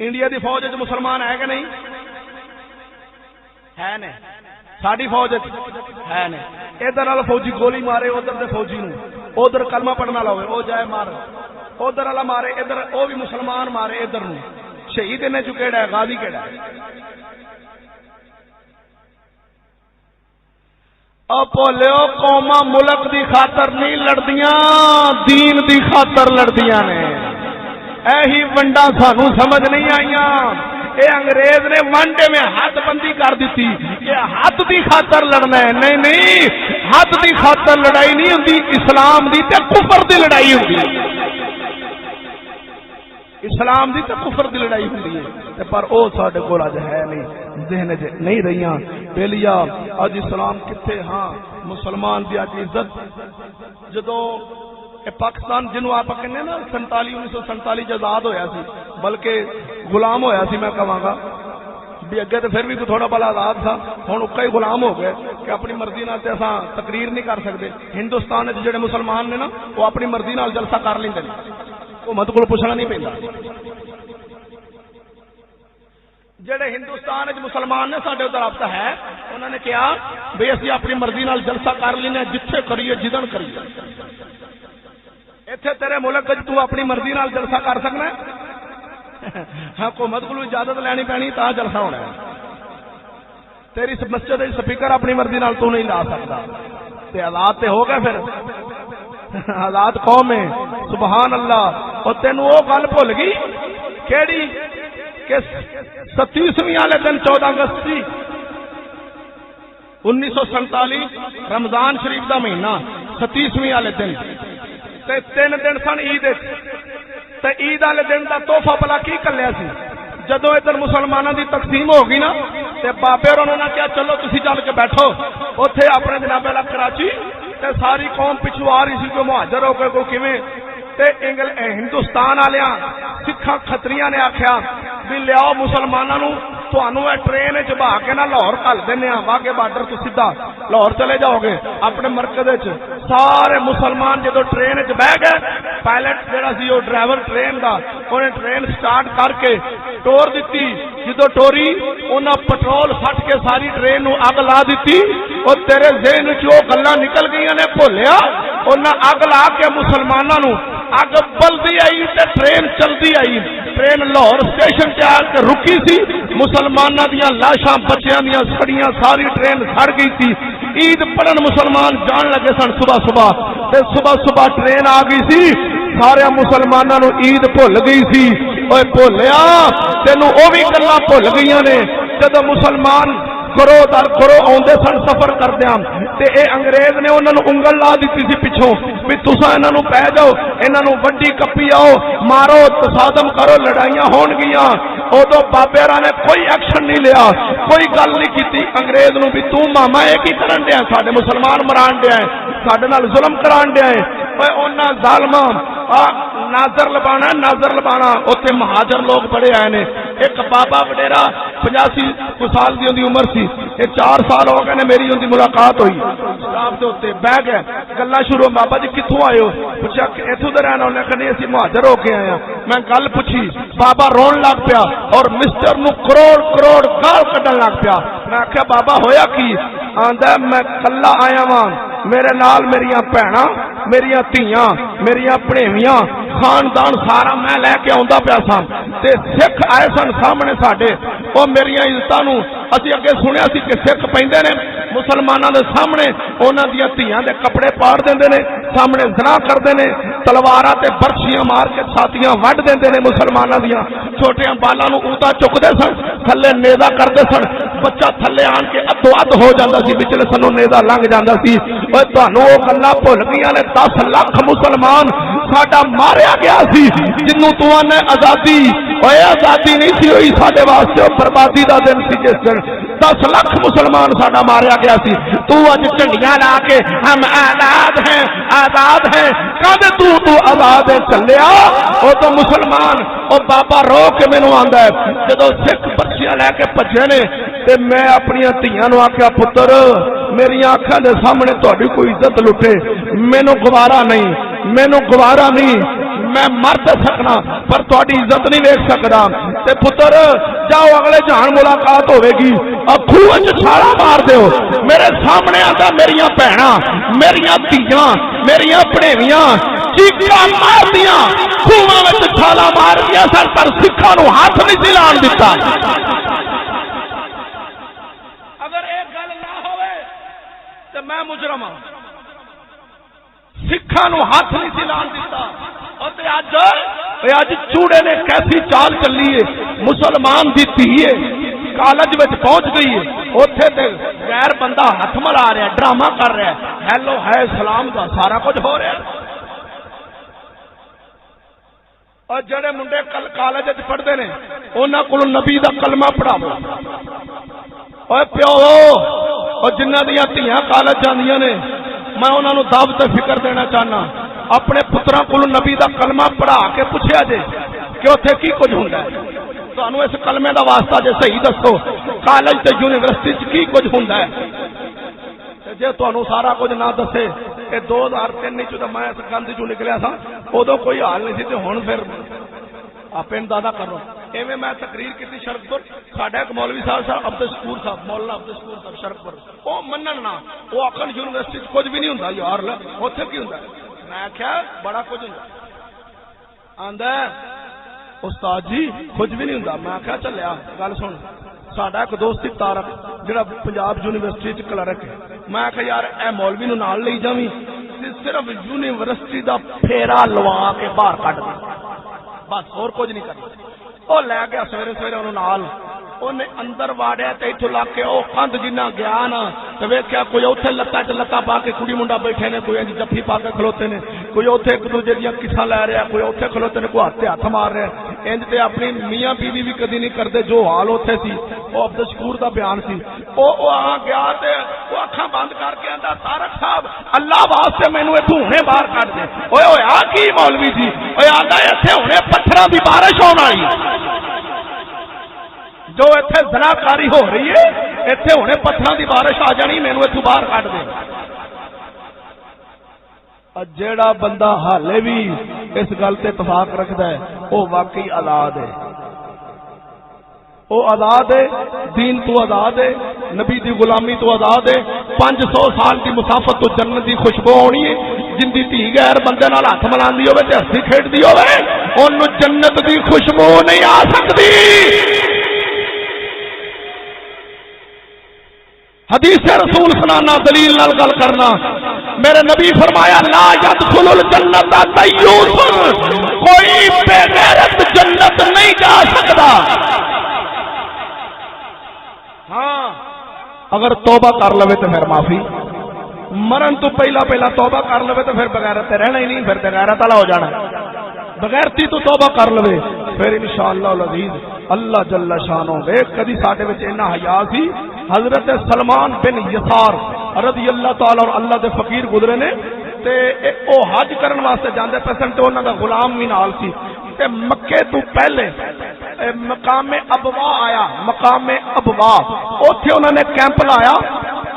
انڈیا دی فوج وچ مسلمان ہے کہ نہیں؟ ہے نے، ساڈی فوج ہے نے۔ ادھر والا فوجی گولی مارے ادھر دے فوجی نو، ادھر کلمہ پڑھنا لاوے او جائے مار، ادھر والا مارے ادھر، او بھی مسلمان مارے ادھر نو، شہید انہیں چ کیڑا ہے؟ غازی کیڑا ہے؟ بولو قوما ملک دی خاطر نہیں لڑدیاں، دین دی خاطر لڑدیاں نے۔ ایہی ونڈا سانو سمجھ نہیں آئیاں، اے انگریز نے ونڈے میں حد بندی کر دیتی کہ حد دی خاطر لڑنا ہے۔ نہیں نہیں، حد دی خاطر لڑائی نہیں ہوندی، اسلام دی تے کفر دی لڑائی ہوندی ہے، اسلام دی تے کفر دی لڑائی ہوندی ہے، پر او ساڈے کول اج ہے نہیں، ذہن وچ نہیں رہیاں۔ بیلیا اج اسلام کتھے؟ ہاں مسلمان دی اج عزت، جدوں اے پاکستان جنوں آپ کہنے نا 1947 آزاد ہویا سی، بلکہ غلام ہویا سی، میں کہاں گا بھی اگے تو پھر بھی تھوڑا بلا آزاد تھا، ہن اکا ہی غلام ہو گئے کہ اپنی مرضی نال تے اساں تقریر نہیں کر سکتے۔ ہندوستان وچ جڑے مسلمان نے نا، وہ اپنی مرضی نال جلسہ کر لیندے نے، حکومت کو پوچھنا نہیں پیندا۔ جڑے ہندوستان وچ مسلمان نے ساڈے ادھر رابطہ ہے، انہوں نے کہا بھئی اسی اپنی مرضی نال جلسہ کر لینے، جتھے کریے جدن کریے۔ ایتھے تیرے ملک وچ تو اپنی مرضی نال جلسہ کر سکنا ہے؟ حکومت کو اجازت لینی پینی تا جلسہ ہونا ہے۔ تیری مسجد سپیکر اپنی مرضی نال تو نہیں لا سکتا، تے آزاد تے ہو گئے، پھر آزاد قوم ہے۔ سبحان اللہ۔ اور تینوں وہ گل بھول گئی کیڑی کہ 27ویں والے دن 14 اگست سی 1947 رمضان شریف دا مہینہ، 27ویں والے دن تے 3 دن سن عید، تے عید والے دن دا تحفہ بلا کی کلیا سی؟ جدو ادھر مسلمانوں دی تقسیم ہو گئی نا، تے بابے اور انہوں نے کہا چلو تسی چل کے بیٹھو اوتھے اپنے جناب والا کراچی، تے ساری قوم پچھو آ رہی سی، کوئی مہاجر ہو کے کوئی کیویں، تے ہندوستان والیاں سکھاں کھتریاں نے آکھیا بھی لیاؤ مسلماناں نو تانوں اے ٹرین وچ بہا کے نہ لاہور گھل دینے ہاں، واگے بارڈر تو سیدھا لاہور چلے جاؤ گے اپنے مرکز وچ۔ سارے مسلمان جدو ٹرین وچ بیٹھ گئے، پائلٹ جڑا سی او ڈرائیور ٹرین دا، اونے ٹرین سٹارٹ کر کے ٹور دتی، جدو ٹوری انہاں پٹرول سٹ کے ساری ٹرین نو اگ لا دتی۔ او تیرے ذہن وچ او گلاں نکل گئیاں نے، بھولیا انہاں اگ لا کے مسلماناں نو، اگ بلدی آئی تے ٹرین چلدی آئی، ٹرین لاہور اسٹیشن تے آ کے رکی سی، مسلماناں دیاں لاشاں بچیاں دیاں سڑیاں، ساری ٹرین سڑ گئی تھی۔ عید پڑھن مسلمان جان لگے سن صبح صبح، تے صبح صبح ٹرین آ گئی سی، سارے مسلماناں نو عید بھول گئی سی۔ اوے بھولیا تینوں او بھی گلاں بھول گئیاں نے جدوں مسلمان کرو در کرو آندے سن سفر کردیاں، تے اے انگریز نے انہاں نو انگل لا دتی سی پچھوں بھی تساں انہاں نو پہ جاؤ، انہاں نو وڈی کپی آؤ، مارو، تصادم کرو، لڑائیاں ہون گیاں۔ ادو بابے نے کوئی ایکشن نہیں لیا، کوئی گل نہیں کی انگریز نو بھی تو ماما یہ کی کرن دیا، ساڈے مسلمان مران دیا ہے، ساڈے نال ظلم کران دیا ہے۔ انہاں ظالماں ناظر لبانا اتنے مہاجر لوگ بڑے آئے نے۔ ایک بابا وڈیرا 85 سال دی عمر سی، 4 سال ہو گئے نے میری ان کی ملاقات ہوئی، شراب کے اتنے بہ گئے، گلا شروع، بابا جی کتوں آئے ہو؟ پوچھا اتوں کا رہنا، انہیں کہا نہیں اسی مہاجر ہو کے آئے ہیں۔ میں گل پوچھی، بابا رون لگ پیا اور مسٹر نو کروڑ گال کڈن لگ پیا۔ میں آخیا بابا ہویا کی؟ آندا میں کلا آیا وا، میرے نال میریاں بھیناں، میریاں دھیاں، میریاں بھنیویاں، خاندان سارا میں لے کے آندا پیا سا، تے سکھ آئے سن سامنے ساڈے، او میریاں عزتاں نو اسی اگے سنیا سی کہ سکھ پیندے نے مسلماناں دے سامنے، انہاں دیاں دھیاں دے کپڑے پاڑ دیندے نے، سامنے زنا کردے نے، تلواراں تے برچیاں مار کے چھاتیاں وڈ دیندے نے مسلماناں دیاں، چھوٹیاں بالاں نو اوندا چکدے سن، تھلے نیزا کردے سن، بچہ تھلے آن کے ادو اد ہو جاندا سی، وچلے سنوں نیزا لنگ جاندا سی۔ اوے تانوں او گلاں بھل گئیاں نے، 10 لاکھ مسلمان ساڈا ماریا گیا سی، جنوں تو نے آزادی، اوے آزادی نہیں سی ہوئی ساڈے واسطے، او بربادی دا دن سی جس دن 10 لاکھ مسلمان ساڈا ماریا گیا سی۔ تو اج جھنڈیاں لا کے ہم آزاد ہیں کد تو آزاد ہے چلیا؟ او تو مسلمان او بابا رو کے مینوں آندا ہے جدوں سکھ بچیاں لے کے بھجے نے تے میں اپنی دھیاں نو آکھیا پتر میری اکھاں دے سامنے تہاڈی کوئی عزت لٹے، مینوں گوارا نہیں، میں مر تے سکنا پر تہاڈی عزت نہیں ویکھ سکدا۔ تے پتر جاؤ اگلے جہان ملاقات ہوے گی، اکھو وچ چھالا مار دیو، میرے سامنے آندا میریاں بہناں، میریاں دھیاں، میریاں بھنیویاں چیخاں ماردیاں کھوواں وچ چھالا مار دیا سر، پر سکھاں نو ہاتھ نہیں سی لان دتا۔ اگر ایک گل نہ ہوئے تے میں مجرم ہاں، سکھاں نو ہاتھ نہیں سی لان دتا۔ اج چوڑے نے کیسی چال چلی ہے، مسلمان دی دھی کالج میں پہنچ گئی ہے، اوتھے تے غیر بندہ ہاتھ ملا رہا ہے، ڈرامہ کر رہا ہے، ہیلو ہے سلام دا سارا کچھ ہو رہا ہے۔ اور جڑے منڈے کالج پڑھتے ہیں انہاں کول نبی دا کلمہ پڑھاو، اوے پیو اور جنہاں دیاں دھیاں کالج جاندیاں نے میں انہاں نو دعوت فکر دینا چاہنا، اپنے پتراں کول نبی دا کلمہ پڑھا کے پوچھیا جے کہ اوتھے کی کچھ ہوندا ہے، تانوں اس کلمے دا واسطہ جے صحیح دسو کالج تے یونیورسٹی چ کی کچھ ہوندا ہے۔ جے تانوں سارا کچھ نہ دسے، اے 2003 چ تے میں اس گند چوں نکلیا تھا، اودوں کوئی حال نہیں سی تے ہن پھر آپ اندازہ کرو۔ ایویں میں تقریر کی سڑک پر، ساڈا ایک مولوی صاحب عبد الشکور صاحب، مولانا عبد الشکور صاحب سڑک پر، وہ منن نہ، وہ آخر یونیورسٹی کچھ بھی نہیں ہوندا یار، اوتھے کی ہوندا؟ میں آخیا بڑا کچھ ہوندا، آندا استاد جی کچھ بھی نہیں ہوندا۔ میں آخیا چلیا گل سن، ساڈا ایک دوست سی تارک جڑا پنجاب یونیورسٹی چ کلرک ہے، میں آخیا یار اے مولوی نو نال لئی جاویں، صرف یونیورسٹی دا پھیرا لوا کے باہر کڈ دے، بس اور کچھ نہیں کرنا۔ وہ لے گیا سویرے سویرے انہوں نال، انہیں اندر واڑیا تے اتوں لگ کے وہ کندھ جنہ گیا نا تو ویکھیا کوئی اتنے لتاں چ لتاں پا کے کڑی منڈا بیٹھے نے، کوئی جفی پا کے کھلوتے نے، کوئی اتنے ایک دوجے دیا کساں لے رہا، کوئی اتنے کھلوتے نے، کوئی ہاتھ مار رہا۔ انج تے اپنی میاں بیوی بھی کدی نہیں کرتے جو حال اتنے سی، وہ عبد الشکور دا بیان سی۔ وہ آ گیا تے وہ اکھاں بند کر کے آندا تارک صاحب اللہ واسطے مینوں اتوں ہنے باہر کڈ دے۔ اوئے ہوئے آ کی مولوی جی؟ اوئے آندا اتنے ہنے پتھراں دی بارش ہون والی، جو اتنے زناکاری ہو رہی ہے اتنے ہونے پتھراں دی بارش آ جانی، مینوں اتوں باہر کڈ دے۔ جیڑا بندہ حالے بھی اس گل تے اتفاق رکھدا ہے وہ واقعی آزاد ہے، وہ آزاد ہے، دین تو آزاد ہے، نبی دی غلامی تو آزاد ہے۔ 500 سال دی مسافت تو جنت دی خوشبو آنی ہے۔ جن دی دھی غیر بندے نال ہاتھ ملاندی ہوے تے ہسی کھیڈدی ہوے اونوں جنت دی خوشبو نہیں آ سکدی۔ حدیث رسول سنانا، دلیل نال گل کرنا، میرے نبی فرمایا لا يدخل الجنت دیوس، کوئی بے غیرت جنت نہیں جا سکتا۔ ہاں اگر توبہ کر لوے تو پھر معافی، مرن تو پہلا توبہ کر لوے تو پھر بغیرت رہنا ہی نہیں، پھر بغیرت والا ہو جانا۔ بغیرتی تو توبہ کر لوے پھر انشاءاللہ العزیز اللہ جل شانہ ویکھ کدی ساڈے وچ اتنا حیا سی حضرت سلمان بن یسار رضی اللہ تعالی اور اللہ دے فقیر گزرے نے تے او حج کرن واسطے جاندے پے سن تے انہاں دا غلام بھی نال سی تے مکے تو پہلے مقام ابوا آیا مقام ابوا اوتھے انہوں نے کیمپ لایا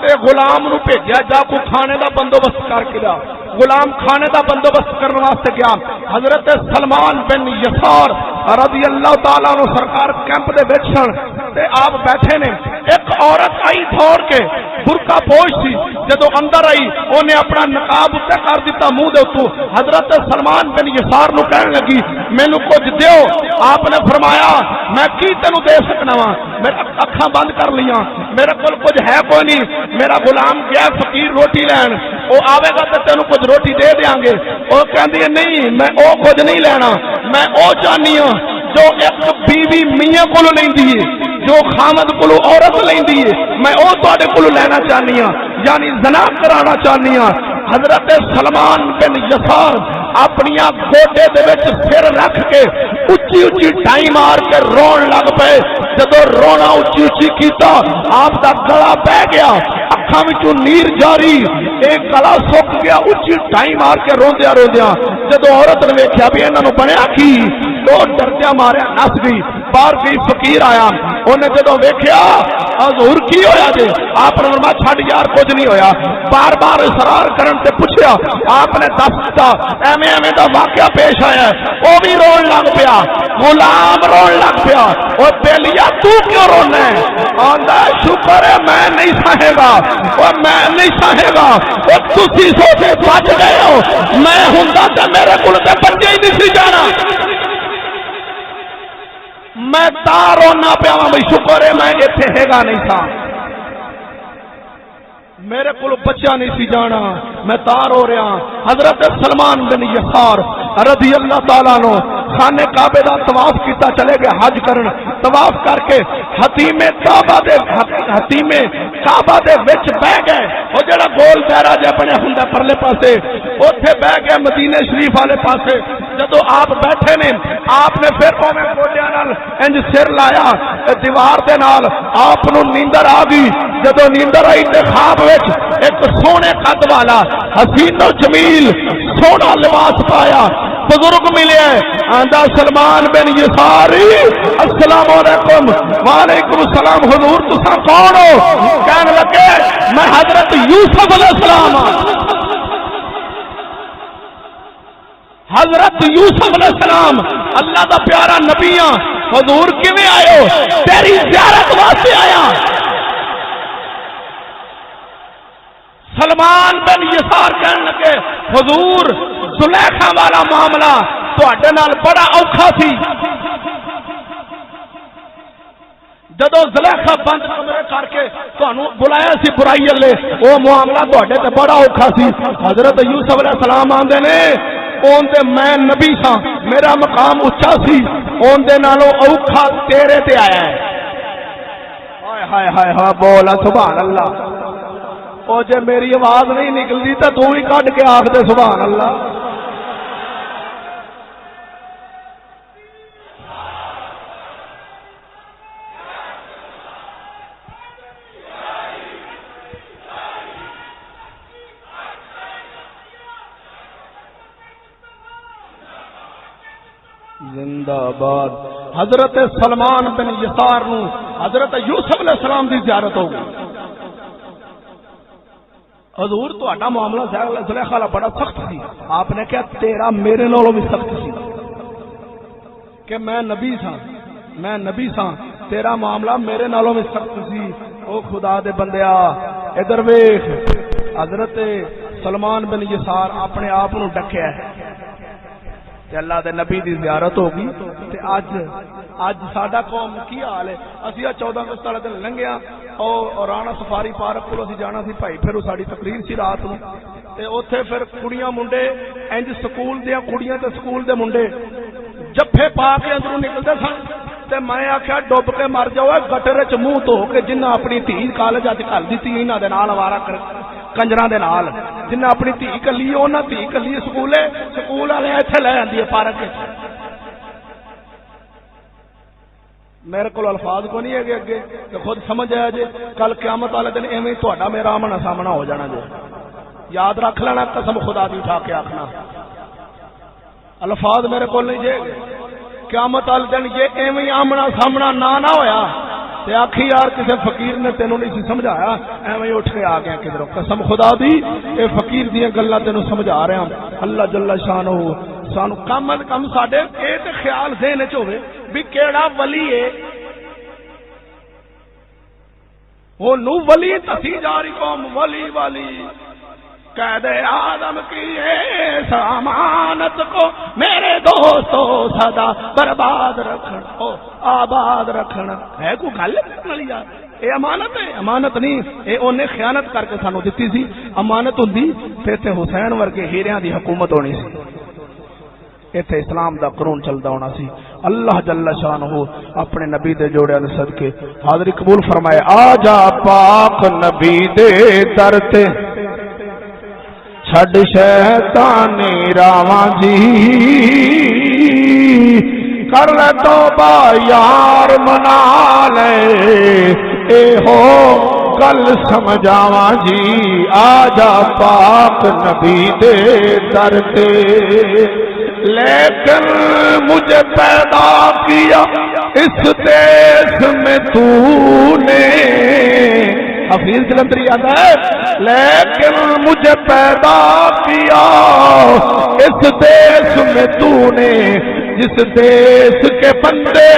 تے غلام نو بھیجیا جا کو کھانے دا بندوبست کر کے دا غلام کھانے دا بندوبست کرنے واسطے گیا حضرت سلمان بن یسار رضی اللہ تعالیٰ عنہ سرکار کیمپ دے وچ سن تے آپ بیٹھے نے ایک عورت آئی دوڑ کے برقع پوش سی جدو اندر آئی اونے اپنا نقاب اتنے کر دیتا منہ دے اتو حضرت سلمان بن یسار نو کہنے لگی مینوں کچھ دیو آپ نے فرمایا میں کی تینوں دے سکنا وا میرا اکھاں بند کر لیاں میرے کول کچھ ہے کوئی نہیں میرا غلام گیا فقیر روٹی لین او آوے گا تے تینوں کچھ روٹی دے دیاں گے او کہندی ہے نہیں میں او کچھ نہیں لینا میں او چاہنی ہاں جو ایک بیوی میاں کولو لیندی ہے جو خامد کولو عورت لیندی ہے میں او تواڈے کولو لینا چاہنی ہاں یعنی زنا کرانا چاہنی ہاں حضرت سلمان بن یسار اپنی گوڈے دے وچ سر رکھ کے اچھی اچھی ٹائی مار کے رون لگ پے جدو رونا اچھی اچھی کیتا آپ دا گلا بہ گیا اکھاں وچوں نیر جاری ایک گلا سک گیا اچھی ٹائی مار کے روندیا روندیا جدو عورت نے ویکھیا بھی انہاں نوں بنیا کی تو ڈردیا ماریا نس گئی باہر گئی فقیر آیا انہیں جدو ویکھیا حضور کی ہویا جے آپ نے فرمایا چھڈ یار کچھ نہیں ہویا بار بار اصرار کرن تے پوچھیا آپ نے دس دتا ایویں ایویں دا واقعہ پیش آیا او بھی رون لگ پیا غلام رون لگ پیا او بیلیا تو کیوں رونا ہے آندا شکر ہے میں نہیں سہے گا او میں نہیں سہے گا او تسی سوچے بچ گئے ہو میں ہوندا تے میرے کول تے بچے ہی نہیں سی جانا میں تارو نہ پیا بھائی شکر ہے میں اتنے ہے گا نہیں تھا میرے کو بچہ نہیں سی جانا میں تار ہو رہا حضرت سلمان بن یسار رضی اللہ تعالیٰ عنہ خانے کعبے دا طواف کیتا چلے گئے حج کرن طواف کر کے حتیم کعبہ دے وچ بہ گئے او جڑا گول دائرہ جے بنیا ہوندا پرلے پاسے اوتھے بہ گئے مدینے شریف والے پاسے جدو آپ بیٹھے نے آپ نے پھر اوویں گوڈیاں نال انج سر لایا دیوار دے نال آپ نو نیندر آ گئی جدو نیندر آئی تے خواب وچ ایک سونے قد والا حسین و جمیل سونا لباس پایا بزرگ ملے آندا سلمان بن یساری السلام علیکم وعلیکم السلام حضور تساں کون ہو کہنے لگے میں حضرت یوسف علیہ السلام حضرت یوسف علیہ السلام اللہ دا پیارا نبی ہاں حضور کیویں آئے ہو تیری زیارت واسطے آیا سلمان بن یسار کہنے لگے حضور زلیخا والا معاملہ تواڈے نال بڑا اوکھا سی جدو زلیخا بند کمرے کر کے تانوں بلایا سی برائی والے او معاملہ تواڈے تے بڑا اوکھا سی حضرت یوسف علیہ السلام آندے نے اون تے میں نبی ساں میرا مقام اونچا سی اون دے نالوں اوکھا تیرے تے آیا ہے ہائے ہائے ہائے ہائے بول سبحان اللہ او جے میری آواز نہیں نکلدی تے تو ہی کڈ کے آکھ دے سبحان اللہ زندہ باد حضرت سلمان بن یسار نو حضرت یوسف علیہ السلام دی زیارت ہو گئی حضور تہاڈا معاملہ زلیخا والا بڑا سخت سی آپ نے کہا تیرا میرے نالوں بھی سخت سی کہ میں نبی ساں تیرا معاملہ میرے نالوں بھی سخت سی او خدا دے بندیا ادھر ویکھ حضرت سلمان بن یسار اپنے آپ نو ڈکیا ہے تے اللہ دے نبی دی زیارت ہوگی تے اج ساڈا قوم کی حال ہے اسی 14 اگست والے دن لنگیا او رانا سفاری پارک کو اسی جانا سی بھائی پھر ساڈی تقریر سی رات نو تے اوتھے پھر کڑیاں منڈے انج سکول دیاں کڑیاں تے سکول دے منڈے جفے پا کے اندروں نکلدے سن تے میں آکھیا ڈب کے مر جاؤ گٹر وچ منہ دھو کے جنہ اپنی دھی کالج اج گھل دتی انہاں دے نال آوارہ کنجراں دے نال جنہیں اپنی دھی کلی انہاں دھی کلی سکول والے ایتھے لے آندی ہے پارک وچ. میرے کو الفاظ کو نہیں ہے اگے تو خود سمجھ آیا جی کل قیامت والے دن ایویں تہاڈا میرا آمنا سامنا ہو جانا جی. یاد رکھ لینا قسم خدا دی اٹھا کے آخنا الفاظ میرے کو نہیں جے قیامت والے دن جے ایویں آمنا سامنا نہ ہویا تے آکھی یار کسی فقیر نے تینوں نہیں سی سمجھایا ایویں اٹھ کے آ گیا کدھروں. قسم خدا دی اے فقیر دیاں گلاں تینوں سمجھا رہا ہوں. اللہ جل شانہ سانو کم از کم ساڈے اے تے خیال ذہن وچ ہوے بھی کیڑا ولی ہے وہ نو ولی تسی جاری قوم ولی قید آدم کی اس امانت کو میرے دوستو سدا برباد رکھنا آباد رکھنا ہے کوئی گل والی یار. اے امانت ہے امانت نہیں اے اونے خیانت کر کے سانو دتی سی. امانت ہوندی تے حسین ورگے ہیریاں دی حکومت ہونی سی ایتھے اسلام دا قانون چلدا ہونا سی. اللہ جل شانہ اپنے نبی دے جوڑے دے صدقے حاضری قبول فرمائے. آ جا پاک نبی دے در تے چھڈ شیطانی راواں جی کر لے توبہ یار منا لے اے ہو گل سمجھاواں جی. آ جا پاک نبی دے در تے لیکن مجھے پیدا کیا اس دیش میں تو نے. حفیظ جلندری آتا ہے لیکن مجھے پیدا کیا اس دیش میں تو نے جس دیش کے بندے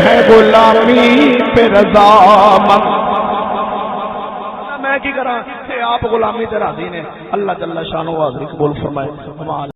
ہیں غلامی پہ رضامند. میں کی کراں کہ آپ غلامی تے راضی نے. اللہ جل شانہ حاضری قبول فرمائے.